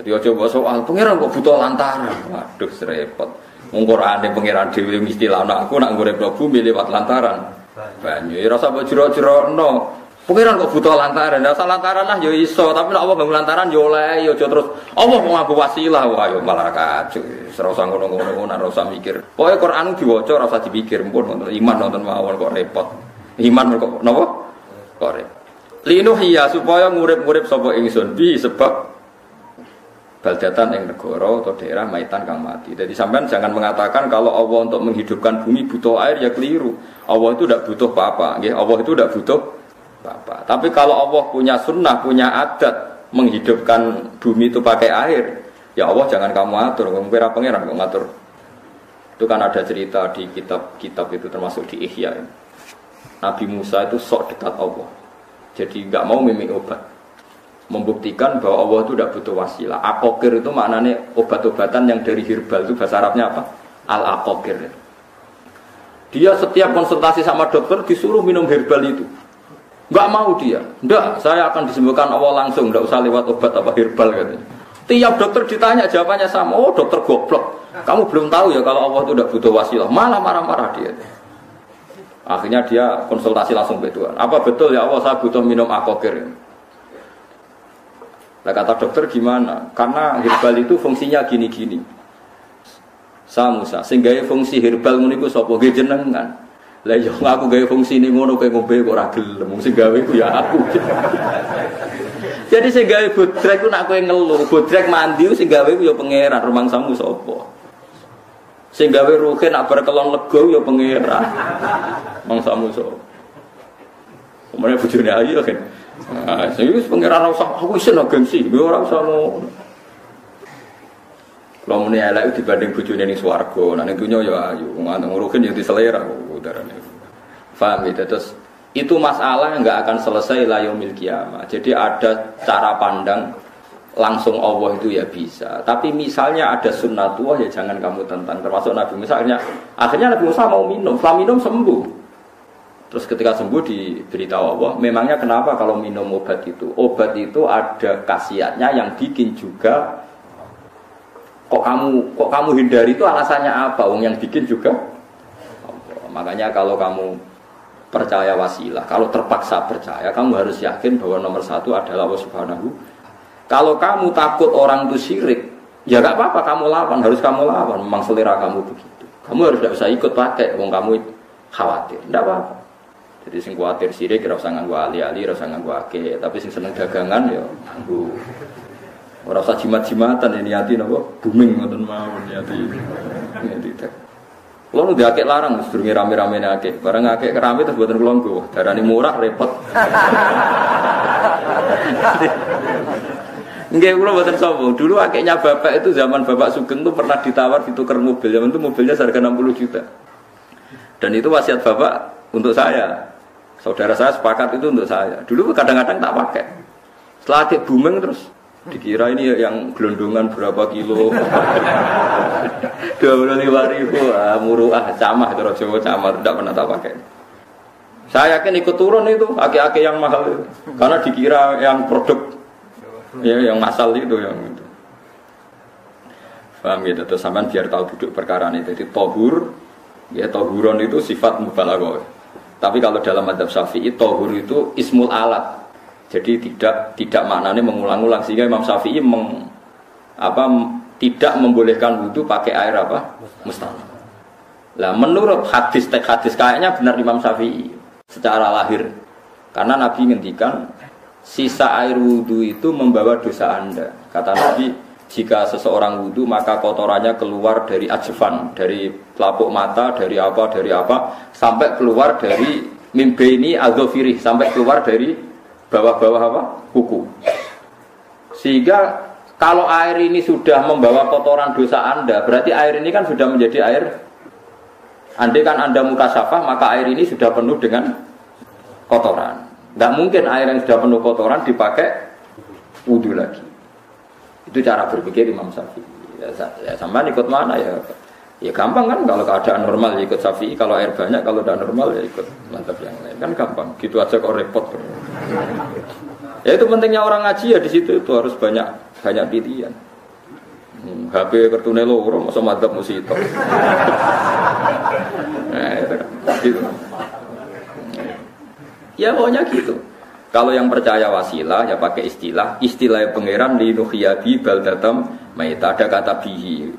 Jadi coba soal pangeran kok butuh lantaran. Waduh serepot. Wong Qur'ane pangeran dhewe istilah aku nak nguripno bumi lewat lantaran banyu. Ya rasa mbok jero-jerokno. Pangeran kok butuh lantaran. Lah lantaran lah ya iso, tapi nek Allah nganggo lantaran ya oleh ya aja terus Allah mau nganggo wasilah wah ya malah kacau. Ora usah ngono-ngono, ora usah mikir. Pokoke Qur'an diwaca ora usah dipikir, pun iman nonton mawon kok repot. Iman kok napa? Kok repot. Linuhya supaya ngurip-ngurip sapa ingsun bi sebab baldatan yang negara atau daerah maitan kang mati. Jadi sampean jangan mengatakan kalau Allah untuk menghidupkan bumi butuh air, ya keliru. Allah itu tidak butuh apa-apa. Allah itu tidak butuh apa-apa. Tapi kalau Allah punya sunnah, punya adat menghidupkan bumi itu pakai air, ya Allah jangan kamu atur. Kamu kira pangeran kok ngatur. Itu kan ada cerita di kitab-kitab itu termasuk di Ihya. Nabi Musa itu sok dekat Allah. Jadi enggak mau mimik obat. Membuktikan bahwa Allah itu tidak butuh wasilah. Aqaqir itu maknanya obat-obatan yang dari herbal, itu bahasa Arabnya apa? Al-aqaqir. Dia setiap konsultasi sama dokter disuruh minum herbal itu. Enggak mau dia. Enggak, saya akan disembuhkan Allah langsung, enggak usah lewat obat apa herbal katanya. Tiap dokter ditanya jawabannya sama. Oh, dokter goblok. Kamu belum tahu ya kalau Allah itu tidak butuh wasilah. Malah marah-marah dia. Akhirnya dia konsultasi langsung ke Tuhan. Apa betul ya Allah saya butuh minum akokir? Nah, kata dokter gimana? Karena herbal itu fungsinya gini-gini. Musa, sehingga fungsi herbal ngono iku sapa nggih jenengan. Lah yo aku gawe fungsi ning ngono kowe ngombe kok ora gelem. Sing gawe ku ya aku. Jadi sing gawe bodrek ku nak kowe ngeluh, bodrek mandi sing gawe ku ya pangeran, rumangsamu sapa? Sing gawe ruhe nak bar kelon lego ya pangeran. Mangsamu sapa? Umane bojone ayu kan. Nah, sing wis pangeran ora usah aku isin gengsi, ora usah ngono. Kalau muni elek dibanding bojone ning swarga, nek ning dunya ya ayu, wong anteng ruhin ya diselera udarane. Paham ya? Terus itu masalah enggak akan selesai la yaumil kiamah. Jadi ada cara pandang langsung Allah itu ya bisa. Tapi misalnya ada sunnatullah ya jangan kamu tentang. Termasuk Nabi Musa akhirnya Nabi Musa mau minum, setelah minum sembuh. Terus ketika sembuh diberitahu Allah, memangnya kenapa kalau minum obat itu? Obat itu ada khasiatnya yang bikin juga kok kamu hindari itu alasannya apa? Wong yang bikin juga Allah. Makanya kalau kamu percaya wasilah, kalau terpaksa percaya, kamu harus yakin bahwa nomor satu adalah Allah Subhanahu. Kalau kamu takut orang itu syirik, ya gak apa-apa kamu lawan, harus kamu lawan. Memang selera kamu begitu. Kamu harus tidak usah ikut pakai, wong kamu khawatir, tidak apa-apa. Jadi sing khawatir syirik, ora usah nganggo ali-ali, ora usah nganggo akeh. Tapi sing seneng dagangan ya nganggo. Ora usah jimat-jimatan ini niati napa booming ngoten mawon niati. Niati tak. Kulo nu diakeh larang sedurunge rame-ramene akeh. Bareng akeh kerame terus mboten kula nggo. Darani murah repot. Nggih kula mboten sapa. Dulu akehnya bapak itu zaman Bapak Sugeng itu pernah ditawar ditukar mobil. Zaman itu mobilnya harga 60 juta. Dan itu wasiat Bapak untuk saya. Saudara saya sepakat itu untuk saya. Dulu kadang-kadang tak pakai. Setelah akeh booming terus dikira ini yang gelondongan berapa kilo 25.000 muruah camah itu Jawa camah tidak pernah tak pakai. Saya yakin ikut turun itu aki-aki yang mahal itu karena dikira yang produk ya yang masal itu yang itu. Paham gitu terus sampean biar tahu duduk perkara ini. Jadi tohur ya tohuron itu sifat mubalaghah. Tapi kalau dalam madzhab Syafi'i tohur itu ismul alat. Jadi tidak maknanya mengulang-ulang sehingga Imam Syafi'i tidak membolehkan wudu pakai air apa? Mustahil. Lah menurut hadis kayaknya benar Imam Syafi'i secara lahir. Karena Nabi ngendikan sisa air wudu itu membawa dosa Anda. Kata Nabi, jika seseorang wudu maka kotorannya keluar dari ajfan, dari pelapuk mata, dari apa sampai keluar dari mimbaini al-dhafirih, sampai keluar dari bawah-bawah apa? Kuku. Sehingga kalau air ini sudah membawa kotoran dosa Anda, berarti air ini kan sudah menjadi air. Andai kan Anda mukasyafah, maka air ini sudah penuh dengan kotoran. Tidak mungkin air yang sudah penuh kotoran dipakai wudu lagi. Itu cara berpikir Imam Syafi'i. Ya sama ikut mana ya? Ya gampang kan kalau keadaan normal ya ikut Syafi'i, kalau air banyak, kalau tidak normal ya ikut madzhab yang lain. Kan gampang. Gitu aja kok repot. Ya itu pentingnya orang ngaji ya di situ itu harus banyak pilihan. HP kartune loro masa madzhab mesti itu. Nah, itu kan gitu. Ya pokoknya gitu. Kalau yang percaya wasilah ya pakai istilah pangeran linuhiyadi baldatam maita, ada kata bihi.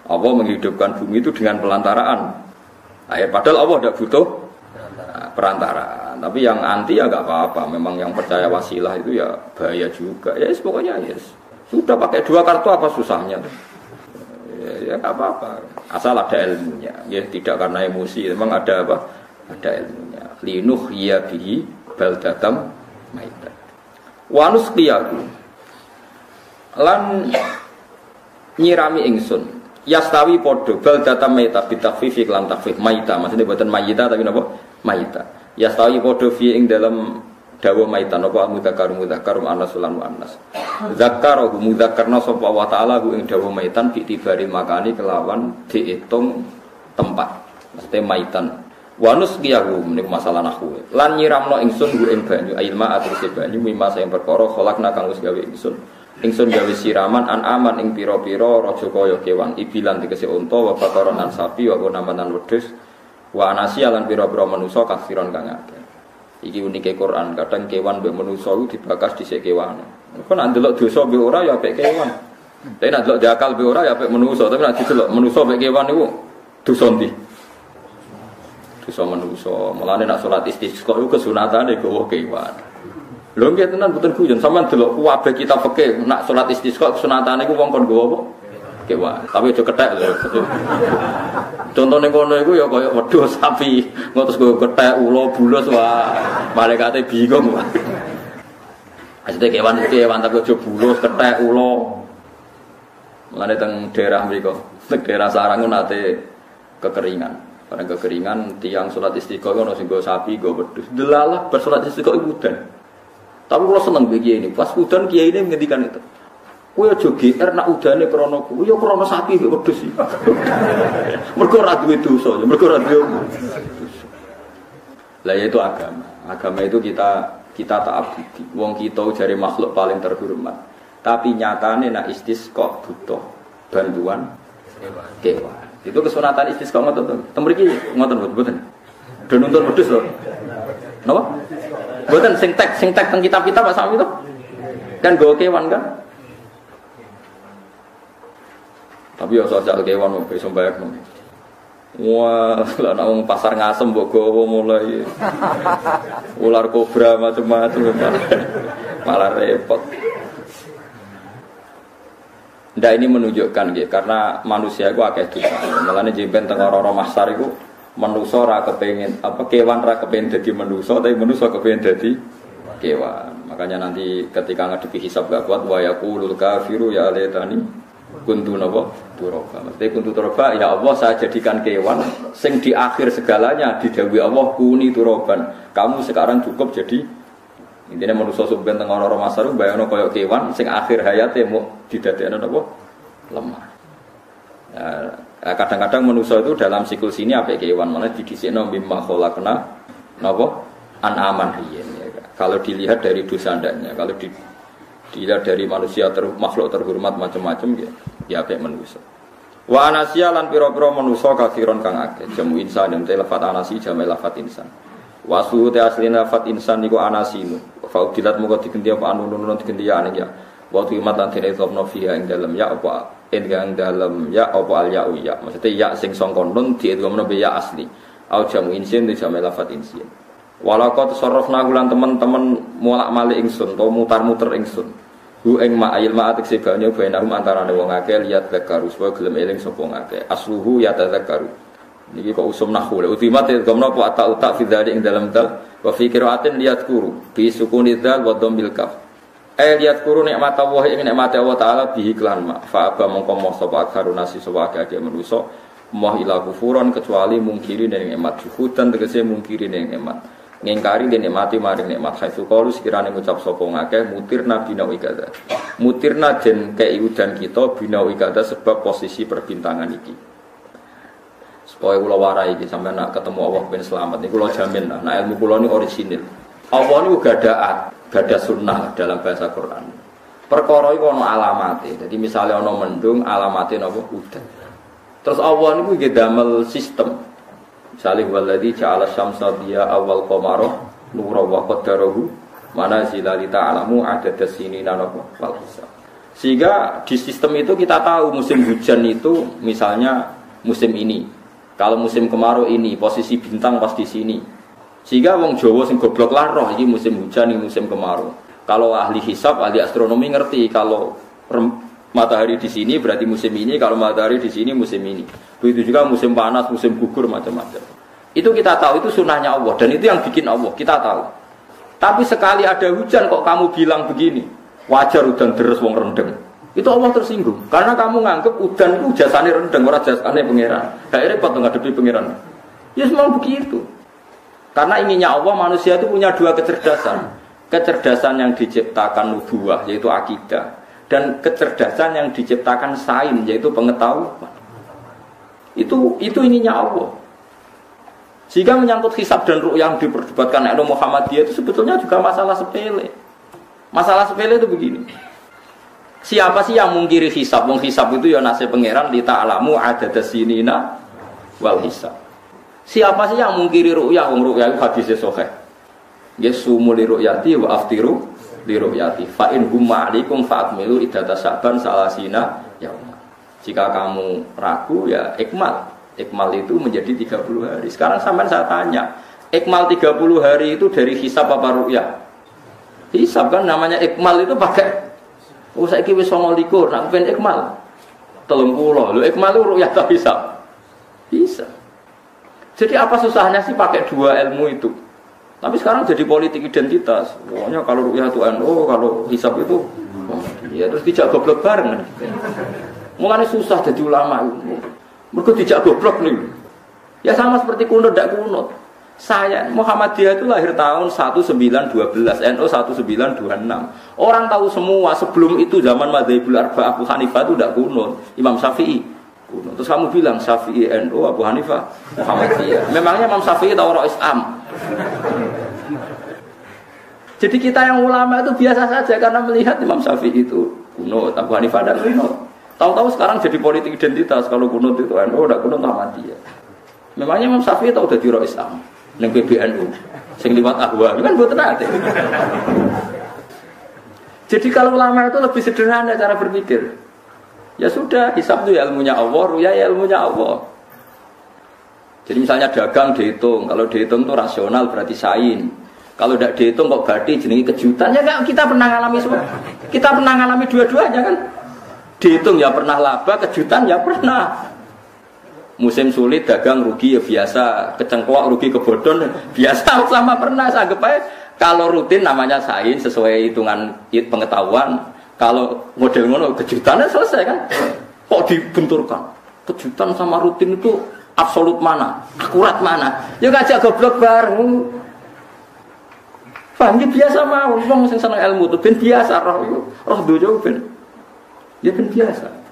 Allah menghidupkan bumi itu dengan pelantaraan air. Padahal Allah tidak butuh perantaraan. Tapi yang anti ya nggak apa-apa. Memang yang percaya wasilah itu ya bahaya juga. Ya pokoknya sudah pakai dua kartu apa susahnya? Ya nggak apa-apa. Asal ada ilmunya. Ya tidak karena emosi. Memang ada apa? Ada ilmunya. Linuh ya bihi baldatam maita. Wanus qiyaku lan nyirami ingsun. Yastawi podo baldata maita bitakfifi lan takfif maita maksudnya buatan maita tapi napa maita yastawi podo fi ing dalam dawa maita napa mudzakkar muannas lan muannas zakarahu mudzakkarna sapa wa ta'ala hu ing dawa maitan bi tibari makani kelawan diitung tempat maksudnya maitan wanus qiyahu menika masalah nahwu lan nyiramno ingsun hu ing banyu ilma atruse banyu mimma sing perkara kholakna kang wis gawe ingsun gawe siraman aman ing pira-pira raja kaya kewan ibilan dikese unta wa bakaran sapi wa namanan wedhus Wa anasi lan pira-pira manusa kafiron kang akeh. Iki unike Quran, kadang kewan mbek manusa iku dibakas dhisik kewan. Kok nek ndelok dosa mbek ora ya apik kewan. Tapi nek ndelok diakal mbek ora ya apik manusa, tapi nek didelok manusa mbek kewan niku dosa ndi? Dosa manusa. Mulane nek salat istisqa iku kesunatane gawa kewan. Lho nggih tenan mboten guyon, sampean delok kabeh kitab fikih nek salat istisqa kesunatane iku wong kon gawa apa? Kewan. Tapi aja kethek lho. Contone kono iku ya kaya wedhus sapi, ngotos go kethek ula bulus wah. Malaikate bingung wah. Asite kewan tapi aja bulus kethek ula. Mulane teng daerah mriku, teng daerah Sarang nate kekeringan. Bareng kekeringan tiang salat istisqa ono sing go sapi, go wedhus. Delalah bar salat istisqa iku udan. Tapi kalau seneng begini ini, pas udan kiai ini menghentikan itu. Kue aja GR nak udane krana ku, ya krana sapi mbek wedhus iki. Mergo ora duwe dosa, mergo ora duwe. Lah itu agama. Agama itu kita taabudi. Wong kita jare makhluk paling terhormat. Tapi nyatane nak istisqa butuh bantuan kewan. Itu kesunatan istisqa ngoten to. Tem mriki ngoten mboten. Do nuntun wedhus lho. Napa? Mboten sing tek teng kitab-kitab Pak Sami itu. Kan go kewan kan. Tapi ya sosial kewan wong iso mbayar. Wah, lah nek wong pasar ngasem mbok gowo mulai ular kobra macam-macam malah repot. Ndak ini menunjukkan nggih karena manusia iku akeh dosa. Mulane jemben teng ora mahsar iku manusa ora kepengin kewan ora kepengin dadi manusa tapi manusa kepengin dadi kewan. Makanya nanti ketika ngadepi hisab gak kuat wa yaqulul kafiru ya laitani kuntu napa turaba. Mesti kuntu turaba ya Allah saya jadikan kewan sing di akhir segalanya didhawuhi Allah kuni turaban. Kamu sekarang cukup jadi intine manusa sampeyan teng ora masar bayangno kaya kewan sing akhir hayate mau didadekno napa lemah. Kadang-kadang manusia itu dalam siklus ini apa kewan mana didhisikno mimma khalaqna napa an'aman riyen ya. Kalau dilihat dari dosa ndaknya, kalau dilihat dari manusia makhluk terhormat macam-macam ya apik manusia. Wa anasiya lan pira-pira manusia kafiron kang akeh jamu insan yang lafat anasi jamu lafat insan. Wasu te aslina lafat insan niku anasinu. Faudilat muga digenti apa anu-anu digenti ya ya. Wa tuimat lan dene topno fiha ing dalem ya apa ing dalem ya apa al ya ya. Maksudnya ya sing sangka nun diedhomno be ya asli. Au jamu insin di jamu lafat insin. Walaqad sarrafna lan teman-teman molak-malik ingsun to mutar-muter ingsun. Hu ing ma'il ma'atik sebanya bainahum antarane wong akeh liat zakaru supaya gelem eling sapa ngakeh. Asluhu ya tazakkaru. Niki kok usum nahwu. Ultimat gomno apa ta fi dzalik ing dalam dal wa fi qiraatin liat kuru bi sukuni dzal wa dhammil kaf. Liat kuru nikmat Allah ing nikmat Allah taala bihi klan ma. Fa aba mongko moh sapa akharun nasi sapa akeh manusa moh ila kufuran kecuali mungkiri ning nikmat juhudan tegese mungkiri ning nikmat. Ngingkari den nikmati maring nikmat haitsu qalu sekirane ngucap sapa ngakeh mutirna bina wikada. Mutirna den kei udan kita bina wikada sebab posisi perbintangan iki. Supaya kula warai iki sampeyan nak ketemu Allah ben selamat niku kula jamin nah ilmu kula ni orisinil. Allah niku gada sunnah dalam bahasa Quran. Perkara iku ana alamate. Jadi misalnya ana mendung alamate napa udan. Terus Allah niku nggih damel sistem Salih waladhi ja'ala syamsa diya awal qamara nura wa qaddarahu manazila li ta'lamu adada sinina wal hisab. Sehingga di sistem itu kita tahu musim hujan itu misalnya musim ini. Kalau musim kemarau ini posisi bintang pas di sini. Sehingga wong Jawa sing goblok lah roh iki musim hujan iki musim kemarau. Kalau ahli hisab, ahli astronomi ngerti kalau matahari di sini berarti musim ini, kalau matahari di sini musim ini. Begitu juga musim panas, musim gugur macam-macam. Itu kita tahu, itu sunnahnya Allah dan itu yang bikin Allah, kita tahu. Tapi sekali ada hujan kok kamu bilang begini, wajar udan deres wong rendeng. Itu Allah tersinggung karena kamu nganggep udan itu jasane rendeng, ora jasane pangeran. Gak repot ngadepi pangeran. Ya memang begitu. Karena inginnya Allah manusia itu punya dua kecerdasan. Kecerdasan yang diciptakan nubuwah yaitu akidah dan kecerdasan yang diciptakan sains yaitu pengetahuan. Itu ininya Allah. Jika menyangkut hisab dan ru'yah yang diperdebatkan oleh Muhammadiyah itu sebetulnya juga masalah sepele. Masalah sepele itu begini. Siapa sih yang mungkiri hisab? Wong hisab itu ya nasib pangeran li ta'lamu adada sinina wal hisab. Siapa sih yang mungkiri ru'yah? Wong ru'yah itu hadisnya sahih. Yasumu li ru'yati wa aftiru li ru'yati. Fa in humma 'alaikum fa'akmilu iddata Sya'ban salasina yauma. Jika kamu ragu ya ikmal. Ikmal itu menjadi 30 hari. Sekarang sampean saya tanya, ikmal 30 hari itu dari hisab apa ru'yah? Hisab kan namanya ikmal itu pakai saiki wis 29, nak ben ikmal 30. Lho ikmal itu ru'yah ta hisab? Bisa. Jadi apa susahnya sih pakai dua ilmu itu? Tapi sekarang jadi politik identitas. Pokoknya kalau ru'yah itu NU, kalau hisab itu ya terus dijak goblok bareng kan. Mulane susah jadi ulama itu. Mergo dijak goblok nih. Ya sama seperti kunut ndak kunut. Saya Muhammadiyah itu lahir tahun 1912, NU 1926. Orang tahu semua sebelum itu zaman Madzhabul Arba'ah Abu Hanifah itu ndak kunut, Imam Syafi'i. Terus kamu bilang Syafi'i NU, Abu Hanifah Muhammadiyah. Memangnya Imam Syafi'i tahu roh Islam? Jadi kita yang ulama itu biasa saja karena melihat Imam Syafi'i itu kunut, Abu Hanifah dan kunut. Tahu-tahu sekarang jadi politik identitas kalau kunut itu NU, tidak kunut Muhammadiyah. Memangnya Imam Syafi'i tahu dari roh Islam? Neng PBNU, sing liwat ahwa, kan buat nanti. Jadi kalau ulama itu lebih sederhana cara berpikir. Ya sudah, hisab itu ya ilmunya Allah, ruya ya ilmunya Allah. Jadi misalnya dagang dihitung, kalau dihitung itu rasional berarti sain. Kalau tidak dihitung kok berarti jenenge kejutan. Ya enggak, kita pernah ngalami semua. Kita pernah ngalami dua-duanya kan. Dihitung ya pernah laba, kejutan ya pernah. Musim sulit dagang rugi ya biasa, kecengklok rugi kebodhon biasa sama pernah. Anggap aja kalau rutin namanya sain sesuai hitungan pengetahuan. Kalau model ngono kejutannya selesai kan. Kok dibenturkan? Kejutan sama rutin itu absolut mana? Akurat mana? Ya ngajak goblok bareng. Paham ya biasa mawon wong sing seneng ilmu itu ben biasa roh dojo ben. Ya ben biasa.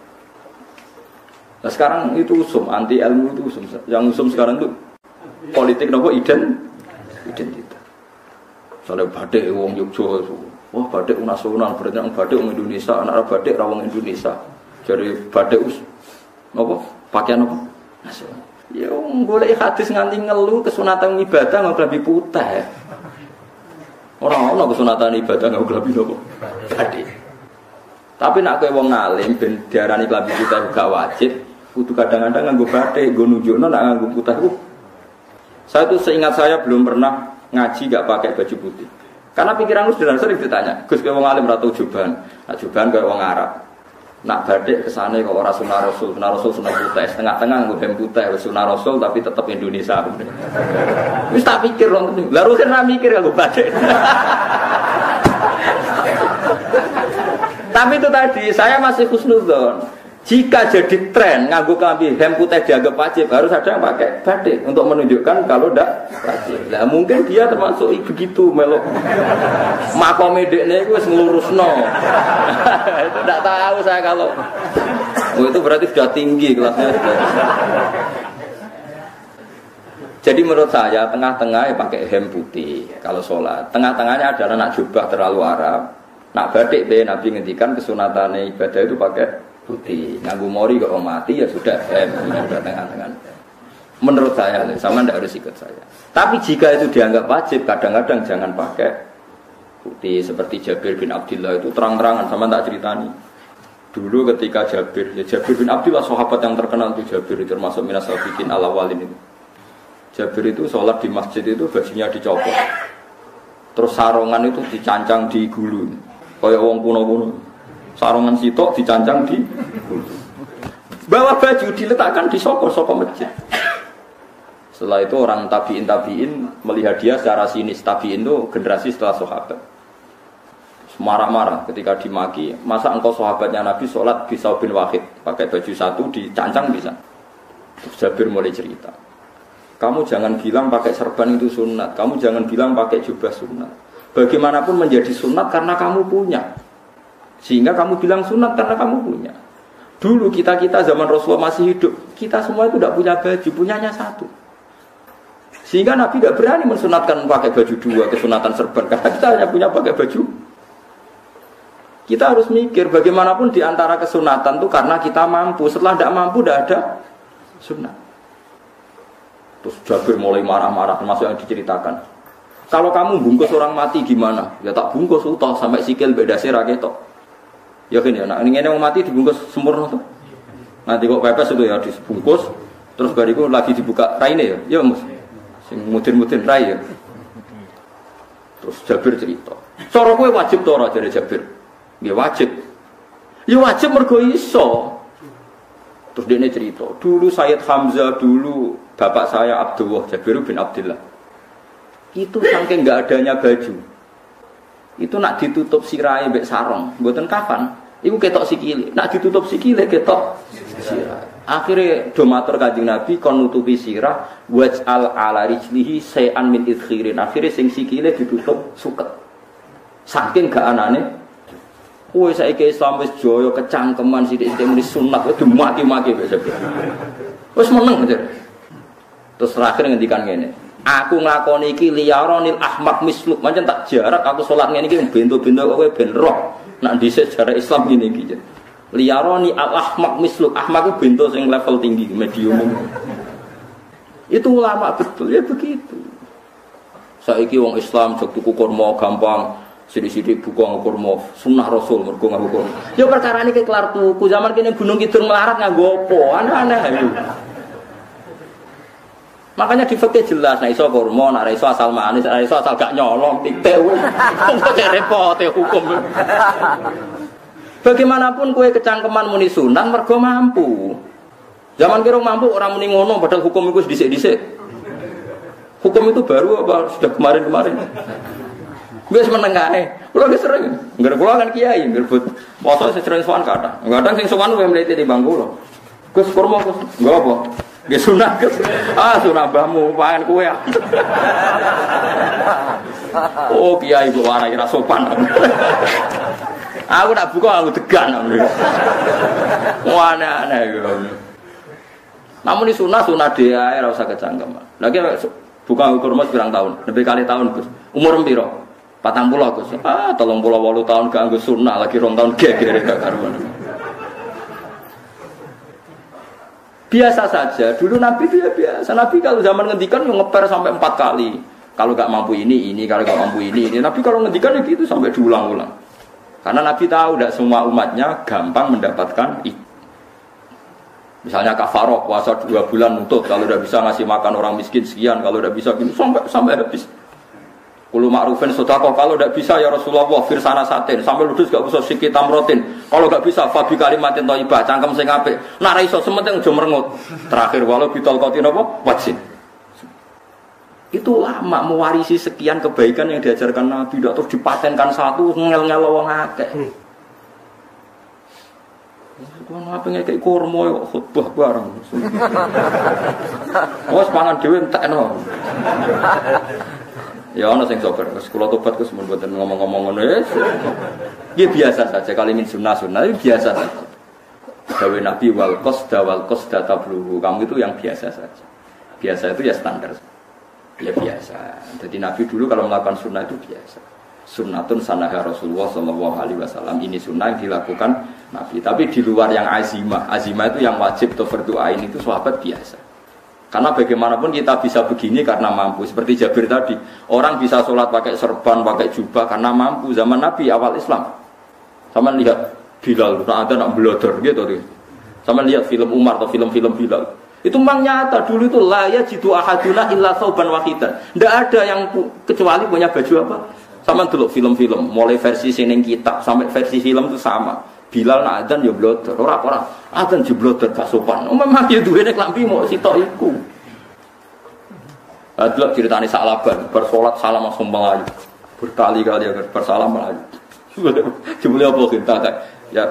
Nah sekarang itu usum, anti ilmu itu usum. Yang usum sekarang itu politik nopo identitas. Soalnya batik wong Yogyo, wah batik nasional berarti orang batik wong Indonesia, anak batik rawang Indonesia. Jadi batik nopo pakaian nopo nasional. Ya golek hadis nganti ngeluh kesunatan ibadah nggak lebih putih. Orang kesunatan ibadah nggak lebih nopo batik. Tapi nak kowe wong alim ben diarani klambi putih gak wajib. Kudu kadang-kadang nganggo batik, nggo nunjukno nek nganggo putih ku. Saya tuh seingat saya belum pernah ngaji gak pakai baju putih. Karena pikiranku sederhana sering ditanya, Gus kowe wong alim ra tau jubahan. Nak jubahan koyo wong Arab. Nak batik kesane kok ora sunah Rasul sunah putih, tengah-tengah nggo hem putih sunah Rasul tapi tetap Indonesia. Wis tak pikir lho. Lah rusen ra mikir nganggo batik. Tapi itu tadi saya masih husnudzon. Jika jadi tren nganggo klambi hem putih dianggap wajib, harus ada yang pakai batik untuk menunjukkan kalau ndak wajib. Lah mungkin dia termasuk begitu melok. Makome dekne iku wis nglurusno. Itu ndak tahu saya kalau itu berarti sudah tinggi kelasnya. Jadi menurut saya tengah-tengah ya pakai hem putih kalau sholat. Tengah-tengahnya adalah nak jubah terlalu Arab. Nak batik be Nabi ngendikan kesunatane ibadah itu pakai putih, nganggu mori kok mati ya sudah sudah tengah-tengah. Menurut saya, sama ndak harus ikut saya. Tapi jika itu dianggap wajib, kadang-kadang jangan pakai putih. Seperti Jabir bin Abdullah itu terang-terangan, sama tak ceritani. Dulu ketika Jabir bin Abdullah sahabat yang terkenal itu Jabir itu termasuk minas sabiqin al-awwalin itu. Jabir itu sholat di masjid itu bajunya dicopot, terus sarongan itu dicancang di gulu, kayak wong kuno-kuno. Sarungan sitok dicancang di bawah baju diletakkan di sokor masjid. Setelah itu orang tabiin melihat dia secara sinis. Tabiin itu generasi setelah sahabat. Marah-marah ketika dimaki. Masa engkau sahabatnya Nabi sholat bisa bin wahid pakai baju satu dicancang bisa. Terus Jabir mulai cerita. Kamu jangan bilang pakai serban itu sunat. Kamu jangan bilang pakai jubah sunat. Bagaimanapun menjadi sunat karena kamu punya. Sehingga kamu bilang sunat karena kamu punya. Dulu kita zaman Rasulullah masih hidup, kita semua itu tidak punya baju, punyanya satu. Sehingga Nabi tidak berani mensunatkan pakai baju dua, kesunatan serban, karena kita hanya punya pakai baju. Kita harus mikir bagaimanapun di antara kesunatan itu karena kita mampu. Setelah tidak mampu tidak ada sunat. Terus Jabir mulai marah-marah, termasuk yang diceritakan. Kalau kamu bungkus orang mati gimana? Ya tak bungkus utuh sampai sikil bedase ra ketok. Ya kan ya, nah ini yang mati dibungkus sempurna tuh. Nanti kok pepes itu ya dibungkus, terus bariku lagi dibuka raine ya. Ya Mus. Sing mudin-mudin rai ya. Terus Jabir cerita. Cara kowe wajib to ora jare Jabir? Nggih wajib. Ya wajib mergo iso. Terus dia cerita, dulu Sayyid Hamzah, dulu bapak saya Abdullah, Jabir bin Abdullah. Itu saking nggak adanya baju. Itu nak ditutup sirahe mbek sarong, mboten kafan. Iku ketok sikile. Nak ditutup sikile ketok sirah. Akhirnya do matur Kanjeng Nabi kon nutupi sirah waj'al ala rijlihi sayan min idkhirin. Akhirnya sing sikile ditutup suket. Saking gak anane kowe saiki Islam wis jaya kecangkeman sithik-sithik muni sunat wis dimaki-maki wis. Wis meneng aja. Terus terakhir ngendikan ngene. Aku nglakoni iki liyaronil ahmaq misluk. Pancen tak jarak aku salat ngene iki bento-bento kowe ben roh. Nak dhisik jarak Islam ngene iki. Liyaroni al ahmaq misluk. Ahmaq ku bento sing level tinggi, medium. Itu ulama betul ya begitu. Saiki wong Islam jek tuku kurma gampang. Sidik-sidik buku kurma sunnah Rasul mergo nganggo kurma. Ya perkara niki kelar tuku zaman kene Gunung Kidul melarat nganggo apa? Aneh-aneh itu. Makanya di fikih jelas nek iso kurma, nek iso asal manis, nek iso asal gak nyolong titik. Kok repot ya hukum. Bagaimanapun kowe kecangkeman muni sunnah mergo mampu. Zaman kira mampu orang muni ngono padahal hukum iku dhisik-dhisik. Hukum itu baru apa sudah kemarin-kemarin? Wis menengae. Kula wis sering. Ngger kula kan kiai, ngerbut. Moto sering sowan kathah. Kadang sing sowan luwih mlete timbang kula. Gus kurma Gus. Enggak apa. Nggih sunah Gus. Ah sunah mbahmu pangan kowe. Oh kiai kok warai ra sopan. Aku tak buka aku degan. Aneh-aneh iku. Namun ini sunah dia ora usah kecangkeman. Lagi buka kurma pirang tahun? Lebih kali tahun Gus. Umur piro? 40 Gus. 38 tahun gak nggo sunah lagi 2 tahun gegere gak karuan. Biasa saja. Dulu Nabi itu ya biasa. Nabi kalau zaman ngendikan yang ngeper sampai 4 kali. Kalau gak mampu ini, kalau gak mampu ini. Nabi kalau ngendikan ya gitu sampai diulang-ulang. Karena Nabi tahu tidak semua umatnya gampang mendapatkan itu. Misalnya kafaroh puasa 2 bulan nutut, kalau udah bisa ngasih makan orang miskin sekian, kalau udah bisa gitu sampai habis. Kulo ma'rufin sedekah, kalau tidak bisa ya Rasulullah firsana satin, sampai ludus gak usah sikit tamrotin. Kalau gak bisa fabi kalimatin thayyibah, cangkem sing apik. Nek ra iso sementing aja merengut. Terakhir walau bitol qatin apa? Wajib. Itu lama mewarisi sekian kebaikan yang diajarkan Nabi, tidak terus dipatenkan satu ngel-ngel wong akeh. Kuwi apa ngekek kurma yo khutbah bareng. Wes pangan dhewe entekno. Ya ana sing sabar, wis kula tobat Gus mun mboten ngomong-ngomong ngono wis. Iki biasa saja kali min sunah-sunah itu biasa saja. Dawe Nabi wal qasda tabluhu. Kamu itu yang biasa saja. Biasa itu ya standar. Ya biasa. Jadi Nabi dulu kalau melakukan sunnah itu biasa. Sunnatun sanaha Rasulullah sallallahu alaihi wasallam. Ini sunnah yang dilakukan Nabi. Tapi di luar yang azimah. Azimah itu yang wajib atau fardu ain itu sahabat biasa. Karena bagaimanapun kita bisa begini karena mampu. Seperti Jabir tadi, orang bisa sholat pakai serban, pakai jubah karena mampu. Zaman Nabi awal Islam, sama lihat Bilal, ada nak bloder gitu. Sama lihat film Umar atau film-film Bilal. Itu memang nyata dulu itu la yajidu ahaduna illa thawban wahidan. Tidak ada yang kecuali punya baju apa. Sama dulu film-film, mulai versi sining kitab sampai versi film itu sama. Bilal nak adzan ya bloder, orang adzan je bloder gak sopan. Memang dia duwene klambi mau sitok iku. Adlok ceritane Sa'laban, bersolat salam langsung melayu. Berkali-kali agar bersalam melayu. Jebule apa kita ya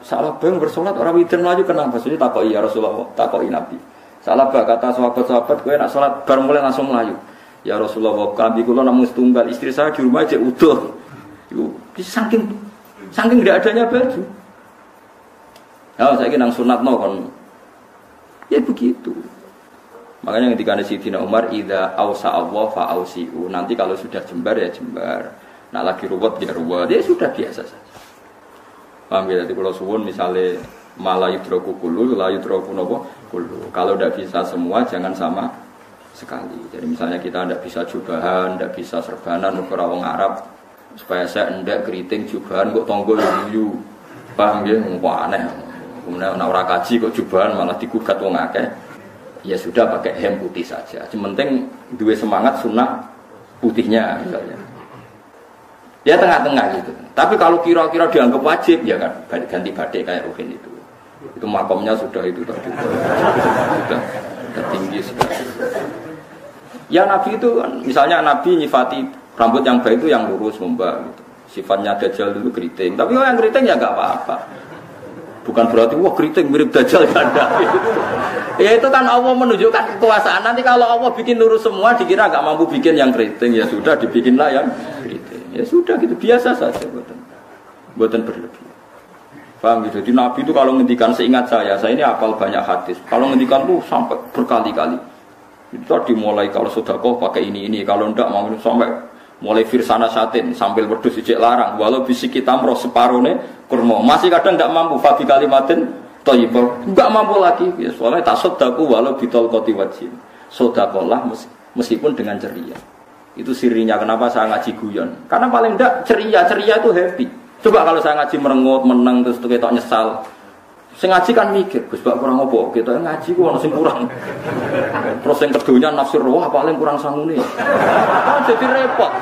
Sa'laban bersolat orang witir melayu kenapa? Maksudnya takoki ya Rasulullah, takoki Nabi. Sa'laban kata sahabat-sahabat kowe nak salat bar mulai langsung melayu. Ya Rasulullah, kami kula namung setunggal, istri saya di rumah aja utuh. Iku saking tidak adanya baju. Ya saya kira nang sunatno kan. Ya begitu. Makanya ketika Sayyidina Umar idza ausa Allah fa ausiu. Nanti kalau sudah jembar ya jembar. Nah lagi ruwet ya ruwet. Ya sudah biasa saja. Paham ya, jadi kalau suwun misalnya malah yudroku kulu, la yudroku nopo kulu. Kalau tidak bisa semua jangan sama sekali. Jadi misalnya kita tidak bisa jubahan, tidak bisa serbanan untuk orang Arab, supaya saya tidak keriting jubahan kok tonggo yuyu, paham ya? Wah aneh. Kemudian orang kaji kok jubahan malah digugat wong akeh. Ya sudah pakai hem putih saja. Yang penting dua semangat sunnah putihnya misalnya. Ya tengah-tengah gitu. Tapi kalau kira-kira dianggap wajib ya kan ganti batik kayak Ruhin itu. Itu makomnya sudah itu tadi. Sudah tinggi sekali. Ya Nabi itu kan, misalnya Nabi nyifati rambut yang baik itu yang lurus membak gitu. Sifatnya Dajjal dulu keriting. Tapi yang keriting ya enggak apa-apa. Bukan berarti wah keriting mirip Dajjal ganda. Ya itu kan Allah menunjukkan kekuasaan. Nanti kalau Allah bikin lurus semua dikira enggak mampu bikin yang keriting, ya sudah dibikinlah yang keriting. Ya sudah gitu biasa saja buatan berlebih. Paham gitu. Jadi Nabi itu kalau ngendikan seingat saya ini hafal banyak hadis. Kalau ngendikan tuh sampai berkali-kali. Itu dimulai kalau sedekah pakai ini, kalau ndak mau sampai mulai firsana satin sambil wedhus ijek larang walau bisik kita roh separone kurma masih kadang ndak mampu fabi kalimatin thayyibah ndak mampu lagi ya soalnya tak sedekah walau bitol qoti wajin sedekahlah meskipun dengan ceria. Itu sirinya kenapa saya ngaji guyon karena paling ndak ceria itu happy. Coba kalau saya ngaji merengut meneng terus ketok nyesal. Sing ngaji kan mikir, Gus bak kurang apa? Kita ngaji ku ono sing kurang. Terus sing kedonya nafsir wah paling kurang sangune. Jadi repot.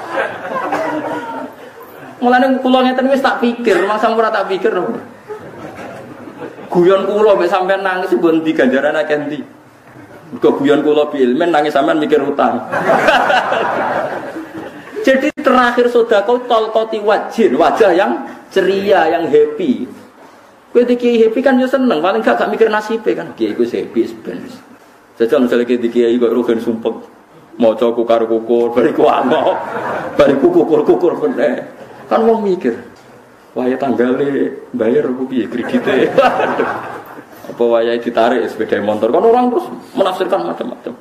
Mulane kula ngeten wis tak pikir, masang ora tak pikir. Guyon kula mek sampean nangis mbon ndi ganjaran akeh ndi. Mergo guyon kula bi ilmen nangis sampean mikir utang. Jadi terakhir sedekah talqati wajah yang ceria, yang happy. Kowe iki happy kan yo seneng, paling gak mikir nasibe kan. Kiai iku happy sebenarnya. Jajal misalnya kiai kok rugen sumpek maca kukar-kukur, bariku angok, bariku kukur-kukur bener. Kan wong mikir, wae tanggale bayar opo piye kredite. Apa wae ditarik sepeda motor. Kan orang terus menafsirkan macam-macam.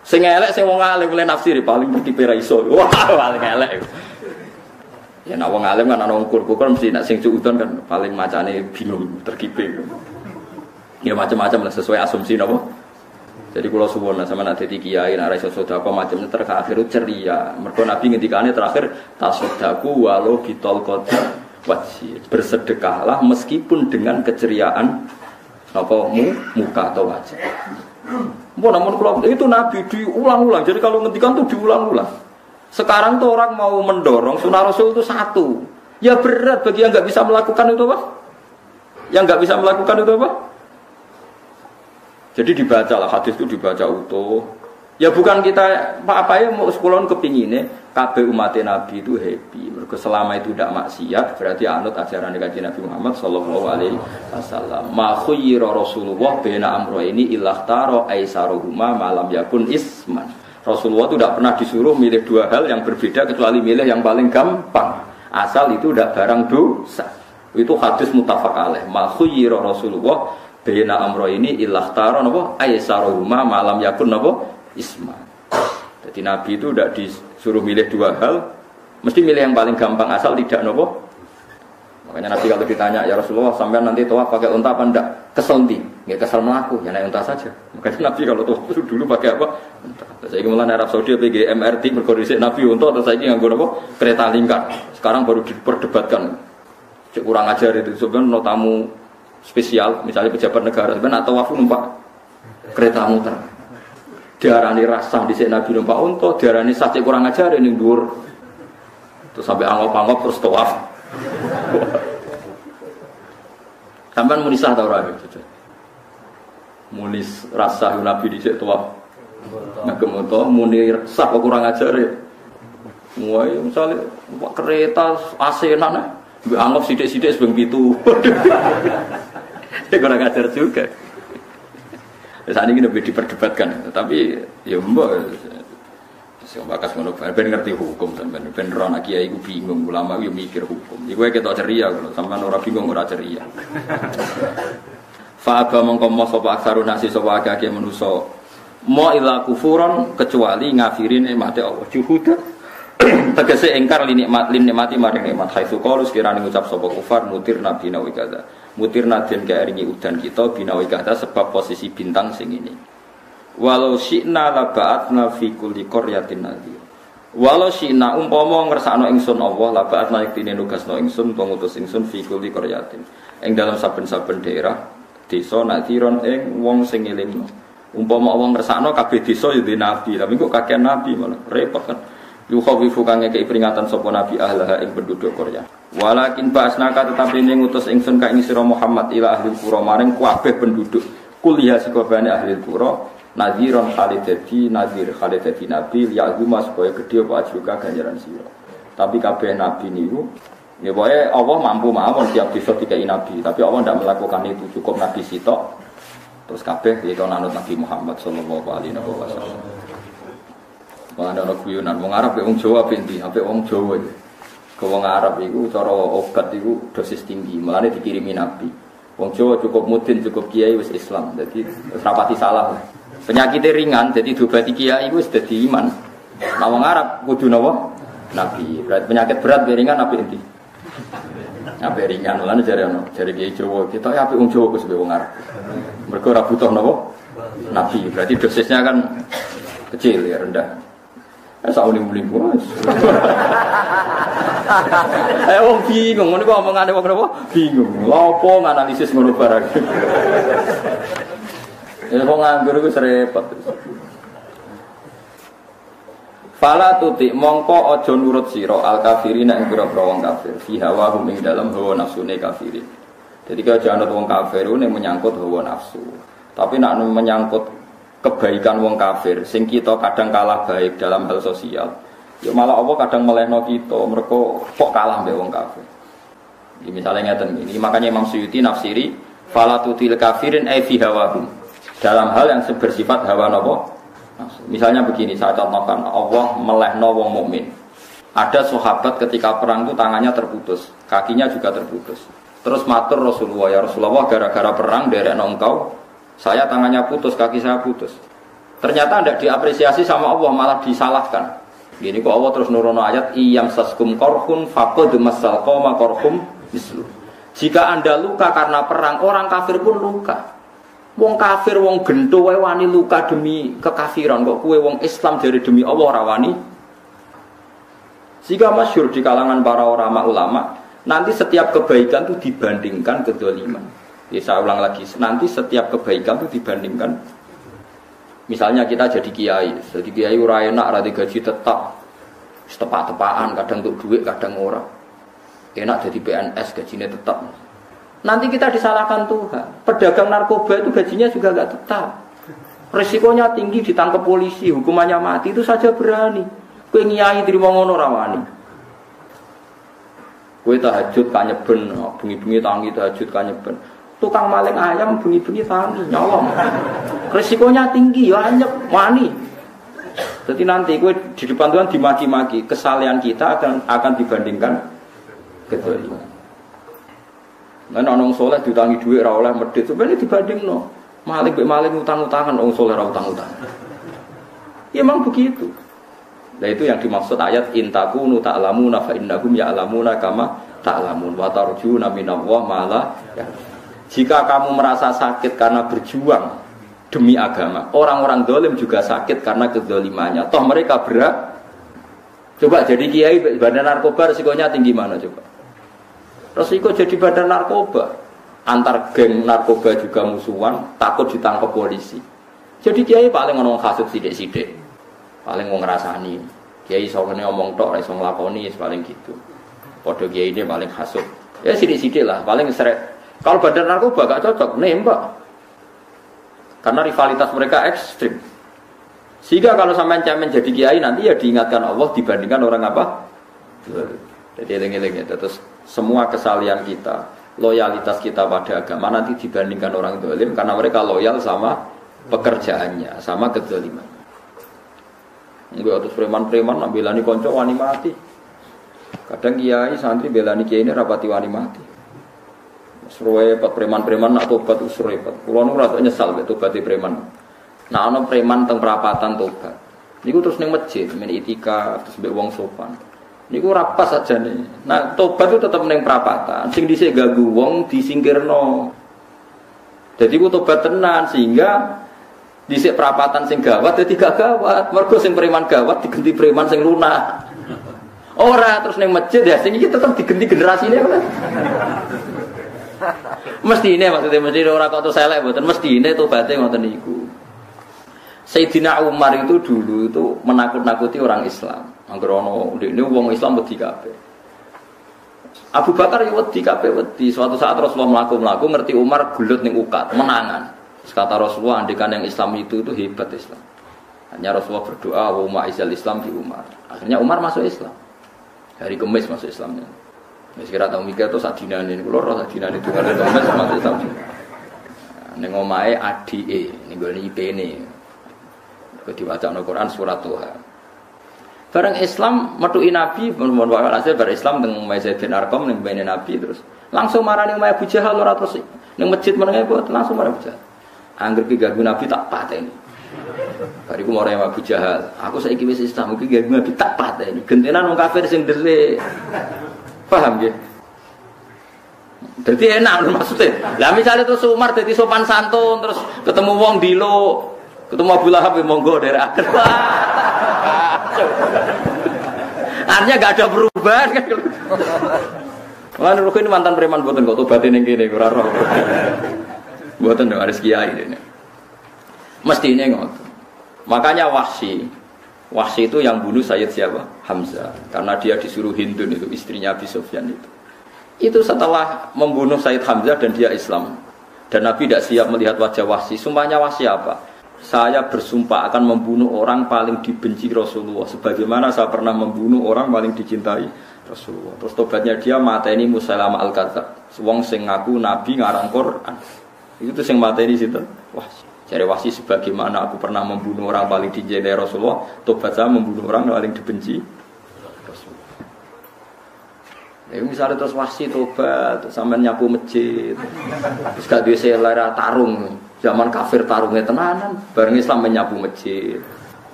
Sing elek sing wong alim oleh nafsiri paling tipe ra iso. Wah, paling elek. Ya nek wong alim kan ana ukur-ukur mesti nek sing cuudon kan paling macane bingung, terkipe. Ya macam-macam lah sesuai asumsi napa. Jadi kula suwun sama nek dadi kiai nek ra iso sedekah macamnya terakhir ceria. Mergo Nabi ngendikane terakhir tasaddaku walau bitolqat wajhi. Bersedekahlah meskipun dengan keceriaan apa muka atau wajah. Namun kalau itu Nabi diulang-ulang. Jadi kalau ngendikan tuh diulang-ulang. Sekarang tuh orang mau mendorong sunnah Rasul itu satu. Ya berat bagi yang nggak bisa melakukan itu apa? Yang nggak bisa melakukan itu apa? Jadi dibacalah hadis itu dibaca utuh. Ya bukan kita apa ya mau sekolahun kepinginnya kabeh umat Nabi itu happy. Mergo selama itu tidak maksiat berarti anut ajaran Kanjeng Nabi Muhammad sallallahu alaihi wasallam. Ma khayyara Rasulullah baina amrayni ilakhtara aisaruhuma malam yakun isman. Rasulullah itu tidak pernah disuruh milih dua hal yang berbeda kecuali milih yang paling gampang. Asal itu tidak barang dosa. Itu hadis muttafaq alaih. Ma khayyara Rasulullah baina amrayni ilakhtara napa aisaruhuma malam yakun napa isman. Jadi Nabi itu tidak disuruh milih dua hal, mesti milih yang paling gampang asal tidak nopo. Makanya Nabi kalau ditanya ya Rasulullah sampai nanti tawaf pakai unta apa enggak? Kesel ndi? Enggak kesel melaku, ya naik unta saja. Makanya Nabi kalau tawaf dulu pakai apa? Unta. Saya mulai Arab Saudi pakai MRT berkondisi Nabi unta atau saya nganggo nopo? Kereta lingkar. Sekarang baru diperdebatkan. Cek kurang ajar itu sebenarnya no tamu spesial, misalnya pejabat negara sebenarnya atau tawaf numpak kereta muter. Diarani rasah di sini Nabi numpak unta, diarani saja kurang ajar ini dhuwur. Terus sampai angop-angop terus tawaf. Sampai munisah tau ora gitu. Munis rasah Nabi di sini tawaf. Ngagem unta muni sah kok kurang ajar ya. Mulai misalnya numpak kereta asenan mbek angop sithik-sithik sebeng 7. Ya kurang ajar juga. Saat ini lebih diperdebatkan, tapi ya mbak, saya bakas ngono, ben ngerti hukum, ben ronak kiai iku bingung, ulama iku mikir hukum. Iku ketok ceria kalau sampean ora bingung ora ceria. Fa aba mongko mo sapa aksarun nasi sapa akeh manusa. Mo ila kufuron kecuali ngafirin nikmate Allah. Juhud tegese engkar nikmati maring nikmat haitsu qalu sekirane ngucap sapa kufar mutir nabi nawi kada. Mutirna den kairingi udan kita binawi kada sebab posisi bintang sing ini. Walau syi'na la ba'atna fi kulli qaryatin nadhir. Walau syi'na umpama ngersakno ingsun Allah la ba'atna iktine nugasno ingsun utawa ngutus ingsun fi kulli qaryatin. Ing dalam saben-saben daerah desa nadhiron ing wong sing ngelingno. Umpama Allah ngersakno kabeh desa ya nabi, tapi kok kakek nabi malah repot kan. Yukhawifu kang ngekeki peringatan sapa nabi ahlaha ing penduduk Qarya. Walakin ba'asnaka tetapi ning ngutus ingsun ka ing sira Muhammad ila ahli qura maring kabeh penduduk kuliah sikobane ahli qura nadhiron khalidati nadhir khalidati nabi ya'zuma supaya gedhe apa juga ganjaran sira. Tapi kabeh nabi niku ya pokoke Allah mampu mawon tiap desa dikai nabi, tapi Allah ndak melakukan itu, cukup nabi sitok. Terus kabeh yaitu nanut Nabi Muhammad sallallahu alaihi wasallam. Wong ana guyonan wong Arab wong Jawa pinti, apik wong Jawa. Ke wong Arab iku cara obat iku dosis tinggi, mulane dikirimi nabi. Wong Jawa cukup mudin, cukup kiai wis Islam. Dadi rapati salah. Penyakitnya ringan, jadi diobati kiai iku wis dadi iman. Nah wong Arab kudu napa? Nabi. Berarti penyakit berat ringan apik endi? Apik ringan, mulane jare kiai Jawa, kita apik wong Jawa wis wong Arab. Mergo ora butuh napa? Nabi. Berarti dosisnya kan kecil ya, rendah. Sauling-uling bos. Wong bingung, ngono kok omongane wong napa? Bingung. Lha opo nganalisis ngono barang. Ya wong nganggur iku repot. Fala tuti mongko aja nurut sira al kafirina ing pira-pira wong kafir. Fi hawa hum ing dalem hawa nafsune kafirin. Jadi kalau jangan wong kafir ini menyangkut hawa nafsu. Tapi nak menyangkut kebaikan wong kafir, sing kita kadang kalah baik dalam hal sosial. Ya malah Allah kadang melehno kita, mereka kok kalah mbek wong kafir. Ini misalnya ngeten ini, makanya Imam Suyuti nafsiri falatutil kafirin ay fi hawahum. Dalam hal yang bersifat hawa napa? Misalnya begini, saya contohkan, Allah melehno wong mukmin. Ada sahabat ketika perang itu tangannya terputus, kakinya juga terputus. Terus matur Rasulullah, ya Rasulullah gara-gara perang derekno engkau saya tangannya putus, kaki saya putus. Ternyata tidak diapresiasi sama Allah, malah disalahkan. Gini kok Allah terus nurono ayat iyam saskum korhun faqad masal qoma korhum mislu. Jika Anda luka karena perang, orang kafir pun luka. Wong kafir wong gento wae wani luka demi kekafiran, kok kowe wong Islam dari demi Allah ora wani. Jika masyhur di kalangan para ulama, nanti setiap kebaikan itu dibandingkan kezaliman. Ya, saya ulang lagi, nanti setiap kebaikan itu dibandingkan. Misalnya kita jadi kiai ora enak, ora gaji tetap, tepak-tepakan, kadang untuk duit, kadang ora. Enak jadi PNS, gajinya tetap. Nanti kita disalahkan Tuhan. Pedagang narkoba itu gajinya juga enggak tetap. Risikonya tinggi, ditangkap polisi, hukumannya mati, itu saja berani. Kowe nyai terima ngono ra wani. Kowe tahajud kanyeben, bengi-bengi tangi tahajud kanyeben. Tukang maling ayam bengi-bengi tangi nyolong. Risikonya tinggi ya anyep wani. Jadi nanti gue di depan Tuhan dimaki-maki, kesalahan kita akan dibandingkan kezaliman. Nek ana wong saleh diutangi dhuwit ora oleh medhit, sebenarnya dibandingno. Maling mbek maling utang-utangan, wong saleh ora utang-utang. Ya memang begitu. Nah itu yang dimaksud ayat intakunu ta'lamuna fa innahum ya'lamuna kama ta'lamun wa tarjuna minallah ma la ya. Jika kamu merasa sakit karena berjuang demi agama, orang-orang zalim juga sakit karena kezalimannya. Toh mereka berat. Coba jadi kiai badan narkoba resikonya tinggi mana coba? Resiko jadi badan narkoba. Antar geng narkoba juga musuhan, takut ditangkap polisi. Jadi kiai paling ngomong hasud sidik-sidik. Paling mau ngerasani. Kiai sokene ngomong tok, iso nglakoni paling gitu. Padha kiai ini paling hasud. Ya sidik-sidik lah, paling seret. Kalau badan narkoba gak cocok, nembak. Karena rivalitas mereka ekstrim. Sehingga kalau sampai cemen jadi kiai nanti ya diingatkan Allah dibandingkan orang apa? Jadi eling-eling ya. Terus semua kesalahan kita, loyalitas kita pada agama nanti dibandingkan orang zalim karena mereka loyal sama pekerjaannya, sama kezaliman. Enggak terus preman-preman nak belani konco wani mati. Kadang kiai santri belani kiai ini rapati wani mati. Repot preman-preman nak tobat wis repot. Kulo nu rada nyesal mek tobate preman. Nah ana preman teng perapatan tobat. Niku terus ning masjid men itikaf terus mbek wong sopan. Niku ora pas ajane. Nah tobat itu tetep ning perapatan. Sing dhisik ganggu wong disingkirno. Jadi ku tobat tenan sehingga Dhisik perapatan sing gawat dadi gak gawat. Mergo sing preman gawat diganti preman sing lunak. Ora terus ning masjid ya sing iki tetep diganti generasine kan. Mestine maksudnya mesti ora kok terus elek mboten mestine tobaté ngoten niku. Sayyidina Umar itu dulu itu menakut-nakuti orang Islam. Angger ana ndekne wong Islam wedi kabeh. Abu Bakar ya wedi kabeh wedi. Suatu saat Rasulullah mlaku-mlaku ngerti Umar gulut ning ukat, menangan. Terus kata Rasulullah andikan yang Islam itu hebat Islam. Hanya Rasulullah berdoa wa ma'izal Islam di Umar. Akhirnya Umar masuk Islam. Hari Kamis masuk Islamnya. Wis kira tau mikir to sadinane niku lho sadinane itu kare Kamis masuk Islam. Ning omahe adike ning gone IP-ne. Diwacana Quran surat Tuhan. Bareng Islam metuki Nabi, mohon walhasil bar Islam teng Zaid bin Arqam ning bene Nabi terus langsung marani Umayyah Abu Jahal ora terus ning masjid menenge kok langsung marani Abu Jahal. Angger ki ganggu Nabi tak pateni. Bariku mare Abu Jahal, aku saiki wis Islam iki ganggu Nabi tak pateni. Gentenan wong kafir sing ndelik. Paham nggih? Dadi enak maksudnya. Lah misale terus Umar dadi sopan santun terus ketemu wong dilo ketemu Abu Lahab monggo daerah akhir. Artinya gak ada perubahan kan. Lan ruko ini mantan preman mboten kok tobaté ning kene ora roh. Mboten dong harus kiai ini. Mestine ngoten. Makanya Wahsy itu yang bunuh Sayyid siapa? Hamzah. Karena dia disuruh Hindun itu istrinya Abi Sufyan itu. Itu setelah membunuh Sayyid Hamzah dan dia Islam. Dan Nabi tidak siap melihat wajah Wahsy. Sumpahnya Wahsy apa? Saya bersumpah akan membunuh orang paling dibenci Rasulullah sebagaimana saya pernah membunuh orang paling dicintai Rasulullah. Terus tobatnya dia mateni Musailamah al-Kadzdzab. Wong sing ngaku nabi ngarang Quran. Itu tuh sing mateni sinten? Wahsy. Jare Wahsy sebagaimana aku pernah membunuh orang paling dicintai Rasulullah, tobat saya membunuh orang paling dibenci Rasulullah. Ya misalnya terus Wahsy tobat, sampean nyapu masjid. Terus gak duwe selera tarung. Zaman kafir tarungnya tenanan, bareng Islam menyapu masjid.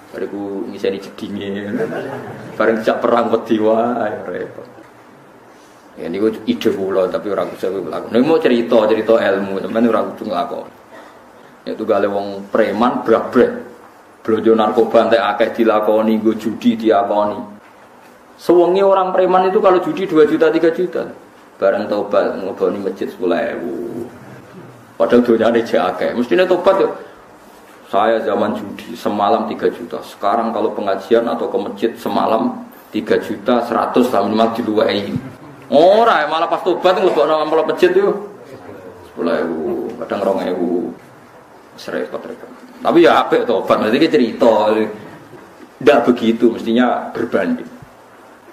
Bariku ngiseni jedinge. Bareng jak perang wedi wae repot. Ya niku ide kula tapi ora bisa nglakoni. Nek mau cerita ilmu, sampeyan ora kudu nglakoni. Ya tugale wong preman brak-brak. Blonjo narkoba entek akeh dilakoni, nggo judi diakoni. Sewengi orang preman itu kalau judi 2 juta 3 juta. Bareng tobat ngoboni masjid 10.000. Padahal dunyane jek akeh. Mestine tobat ya. Saya zaman judi semalam 3 juta. Sekarang kalau pengajian atau ke masjid semalam 3 juta 100 minimal diluwei. Ora malah pas tobat nglebokno amplop masjid yo 10.000, kadang 2.000. Repot. Tapi ya apik tobat. Berarti iki cerita. Ndak begitu mestinya berbanding.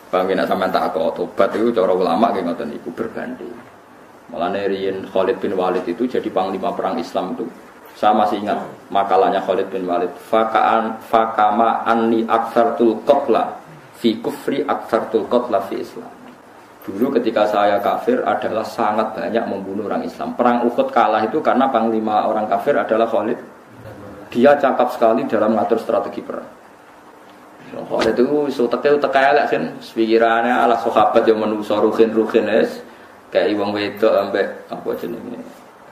Bang nek sampean tak kok tobat itu cara ulama nggih ngoten iku berbanding. Mulane riyen Khalid bin Walid itu jadi panglima perang Islam itu. Saya masih ingat makalahnya Khalid bin Walid. Fakama anni aktsartul qatla fi kufri aktsartul qatla fi Islam. Dulu ketika saya kafir adalah sangat banyak membunuh orang Islam. Perang Uhud kalah itu karena panglima orang kafir adalah Khalid. Dia cakap sekali dalam mengatur strategi perang. Khalid itu utek elek kan pikirannya ala sahabat yang menungso ruhin es. Kayak wong wedok ambek apa jenenge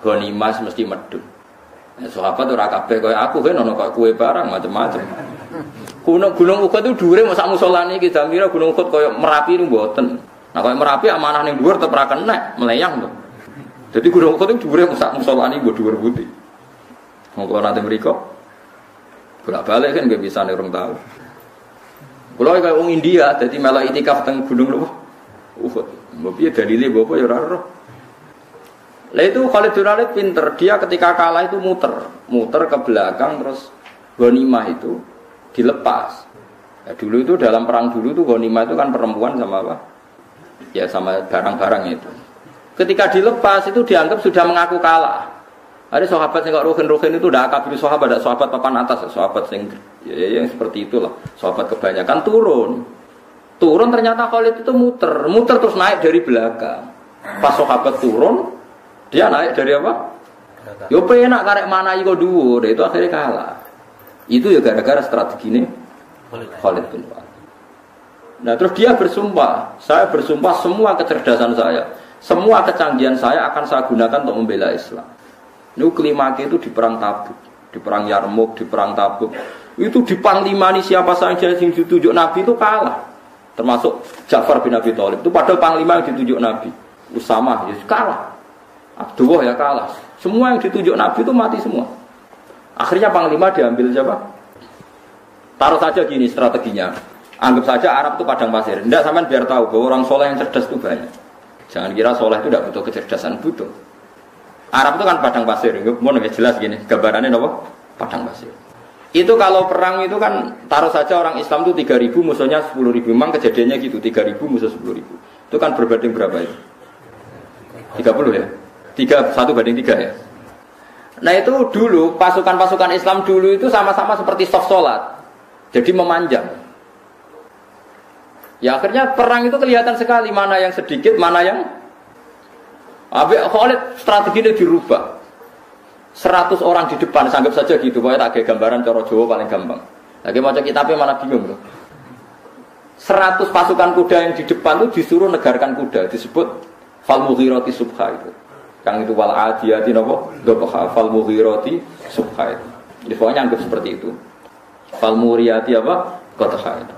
gonimas mesti medhun. Ya sahabat ora kabeh kaya aku kan ono kok kue barang macam-macam. Gunung Uhud itu dhuwure mok sak musolane iki jamira Gunung Uhud kaya Merapi niku mboten. Nah kaya Merapi amanah ning dhuwur tetep ra kenek, meleyang to. Jadi Gunung Uhud itu dhuwure mok sak musolane mbok dhuwur putih. Monggo nanti mriko bolak-balik kan nggak bisa nek urung tahu. Kula kaya wong India dadi melok itikaf teng Gunung Uhud. Mbok piye dalile mbok apa ya ora roh. Lah itu Khalid bin Walid pinter, dia ketika kalah itu muter ke belakang terus ghanimah itu dilepas. Ya, dulu itu dalam perang dulu itu ghanimah itu kan perempuan sama apa? Ya sama barang-barang itu. Ketika dilepas itu dianggap sudah mengaku kalah. Ada sahabat yang kok ruhin itu udah kabir sahabat, ada sahabat papan atas, sahabat yang seperti itulah. Sahabat kebanyakan turun ternyata Khalid itu muter terus naik dari belakang. Pas sahabat turun, dia naik dari apa? Yo penak karek mana iki kok dhuwur, itu akhirnya kalah. Itu ya gara-gara strategi ini Khalid bin Walid. Nah, terus dia bersumpah, saya bersumpah semua kecerdasan saya, semua kecanggihan saya akan saya gunakan untuk membela Islam. Ini kelima itu di perang Tabuk. di perang Yarmuk, di perang Tabuk. Itu di panglimani siapa saja yang ditunjuk Nabi itu kalah. Termasuk Ja'far bin Abi Thalib. Itu padahal panglima yang ditunjuk Nabi. Usamah ya kalah. Abdullah ya kalah. Semua yang ditunjuk Nabi itu mati semua. Akhirnya panglima diambil siapa? Taruh saja gini strateginya. Anggap saja Arab itu padang pasir. Tidak, sampean biar tahu bahwa orang soleh yang cerdas itu banyak. Jangan kira soleh itu tidak butuh kecerdasan, butuh. Arab itu kan padang pasir. Mau jelas gini, gambarannya apa? Padang pasir. Itu kalau perang itu kan taruh saja orang Islam itu 3.000 musuhnya 10.000. Memang kejadiannya gitu, 3.000 musuh 10.000. Itu kan berbanding berapa itu? 30 ya? 1:3 ya? Nah itu dulu pasukan-pasukan Islam dulu itu sama-sama seperti soft sholat. Jadi memanjang. Ya akhirnya perang itu kelihatan sekali mana yang sedikit, mana yang Khalid strateginya dirubah. 100 orang di depan, anggap saja gitu. Pokoknya tak ada gambaran cara Jawa paling gampang. Lagi macam kitabnya mana bingung loh. 100 pasukan kuda yang di depan itu disuruh negarkan kuda, disebut fal mughirati subha itu. Yang itu wal adiyati napa? Dhabha fal mughirati subha itu. Jadi pokoknya anggap seperti itu. Fal muriyati apa? Qadha itu.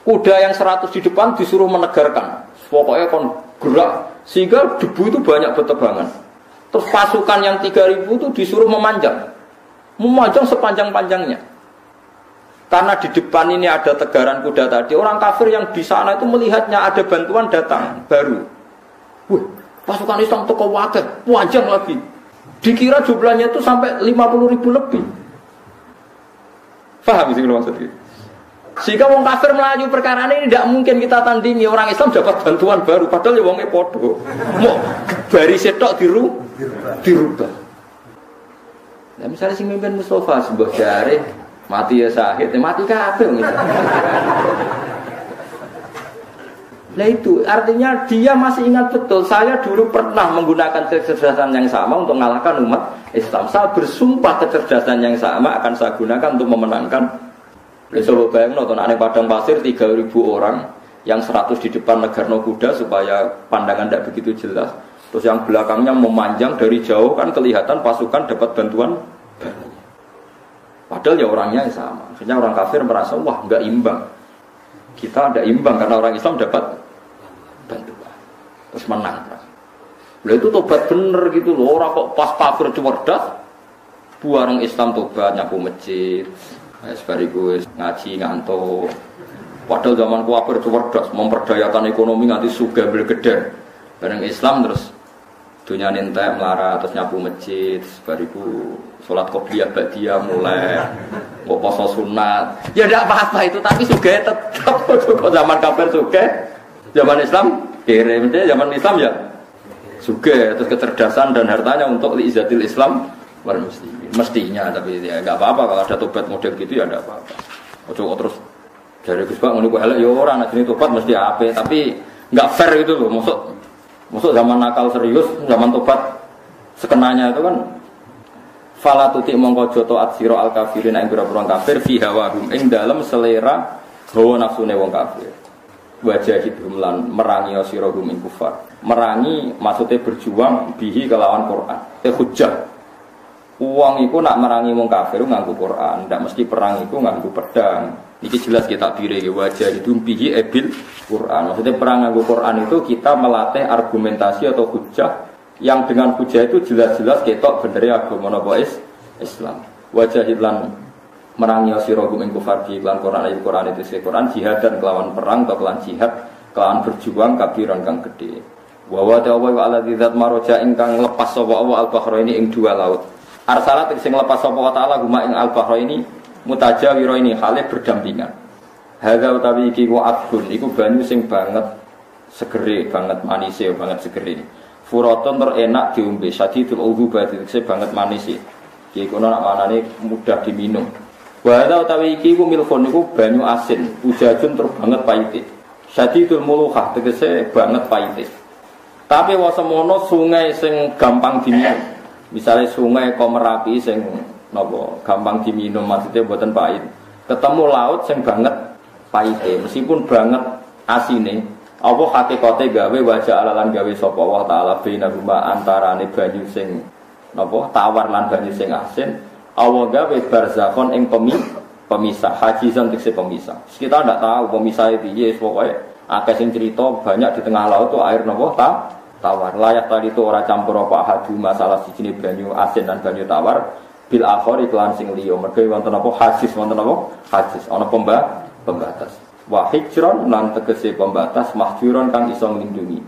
Kuda yang 100 di depan disuruh menegarkan. Pokoknya kon gerak sehingga debu itu banyak bertebangan. Terus pasukan yang 3.000 itu disuruh memanjang. Memanjang sepanjang-panjangnya. Karena di depan ini ada tegaran kuda tadi, orang kafir yang di sana itu melihatnya ada bantuan datang baru. Wih, pasukan Islam teko wakil, panjang lagi. Dikira jumlahnya itu sampai 50.000 lebih. Paham sih maksudnya? Jika wong kafir melaju perkara ini tidak mungkin kita tandingi, orang Islam dapat bantuan baru padahal ya wongnya podo. Mau bari setok dirubah. Nah, misalnya si mimpin Mustafa sebuah jari mati ya sahid, mati kafir misalnya. Nah itu artinya dia masih ingat betul, saya dulu pernah menggunakan kecerdasan yang sama untuk mengalahkan umat Islam. Saya bersumpah kecerdasan yang sama akan saya gunakan untuk memenangkan. Besok bayang nonton aneh padang pasir 3.000 orang yang 100 di depan negarno kuda supaya pandangan tidak begitu jelas. Terus yang belakangnya memanjang dari jauh kan kelihatan pasukan dapat bantuan. Padahal ya orangnya yang sama. Akhirnya orang kafir merasa wah nggak imbang. Kita tidak imbang karena orang Islam dapat bantuan. Terus menang. Lah itu tobat bener gitu loh. Orang kok pas kafir cerdas, buang Islam tobat nyapu masjid. Sekaligus ngaji ngantuk. Padahal zaman kafir cerdas, memperdayakan ekonomi nganti sugih belgedhe. Bareng Islam terus dunia nentek melarat, terus nyapu masjid, bariku sholat qobliyah ba'diyah mulai, mau poso sunat. Ya tidak apa-apa itu, tapi sugih tetap. Kok zaman kafir sugih, zaman Islam kere, zaman Islam ya sugih. Terus kecerdasan dan hartanya untuk liizatil Islam mestinya, tapi ya nggak apa-apa kalau ada tobat model gitu ya nggak apa-apa. Ojo terus dari Gus Pak menurut elek ya orang jenis tobat mesti apa, tapi nggak fair gitu loh. Maksud zaman nakal serius, zaman tobat sekenanya itu kan fala tuti mongko joto atsiro al kafirin ing pira-pira kafir fi hawahum ing dalem selera hawa nafsune wong kafir. Wajah hidhum lan merangi sira hum ing kufar. Merangi maksudnya berjuang bihi kelawan Quran. Hujjah. Uang itu nak merangi wong kafir nganggo Quran, ndak mesti perang itu nganggo pedang. Ini jelas kita pilih wajah itu bihi ebil Quran. Maksudnya perang nganggo Quran itu kita melatih argumentasi atau hujjah yang dengan hujjah itu jelas-jelas ketok benernya agama napa Islam. Wajah lan merangi sira gum ing kufar bi lan Quran ayat Quran itu Quran jihad dan kelawan perang atau kelawan jihad kelawan berjuang kabiran kang gede. Wa wa ta'ala wa alladzi dzat maroja ingkang lepas sapa Allah al-bahraini ing dua laut. Arsalat sing lepas sapa wa ta'ala guma ing al-bahraini mutajawiro ini hale berdampingan. Hadza utawi iki wa abdun iku banyu sing banget segere banget manise banget segere. Furaton terenak diombe sadidul udhubati sing banget manise. Iki kono nak manane mudah diminum. Wa hadza utawi iki ku milfon iku banyu asin, ujajun tur banget pahite. Sadidul mulukhah tegese banget pahite. Tapi wasemono sungai sing gampang diminum. Misalnya sungai Komerapi sing napa gampang diminum maksudnya mboten pahit. Ketemu laut sing banget pahite, meskipun banget asine. Apa hakikate gawe wajah alalan gawe sapa Allah taala baina huma antarane banyu sing napa tawar lan banyu sing asin Allah gawe barzakhon ing pemisah, hajizan tegese pemisah. Kita ndak tahu pemisah piye, pokoke akeh sing cerita banyak di tengah laut tuh air nopo tawar. Layak tadi itu ora campur apa hadu masalah sijine banyu asin dan banyu tawar bil akhir iklan sing liya. Mergo wonten apa hajiz, wonten apa hajiz, ana pembatas. Wa hijron lan tegese pembatas, mahjuron kang iso nglindungi.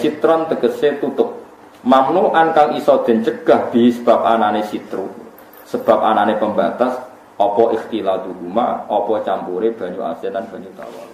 Sitron tegese tutup. Mamnu'an kang iso den cegah bi sebab anane sitru. Sebab anane pembatas apa ikhtilatuhuma, apa campure banyu asin dan banyu tawar.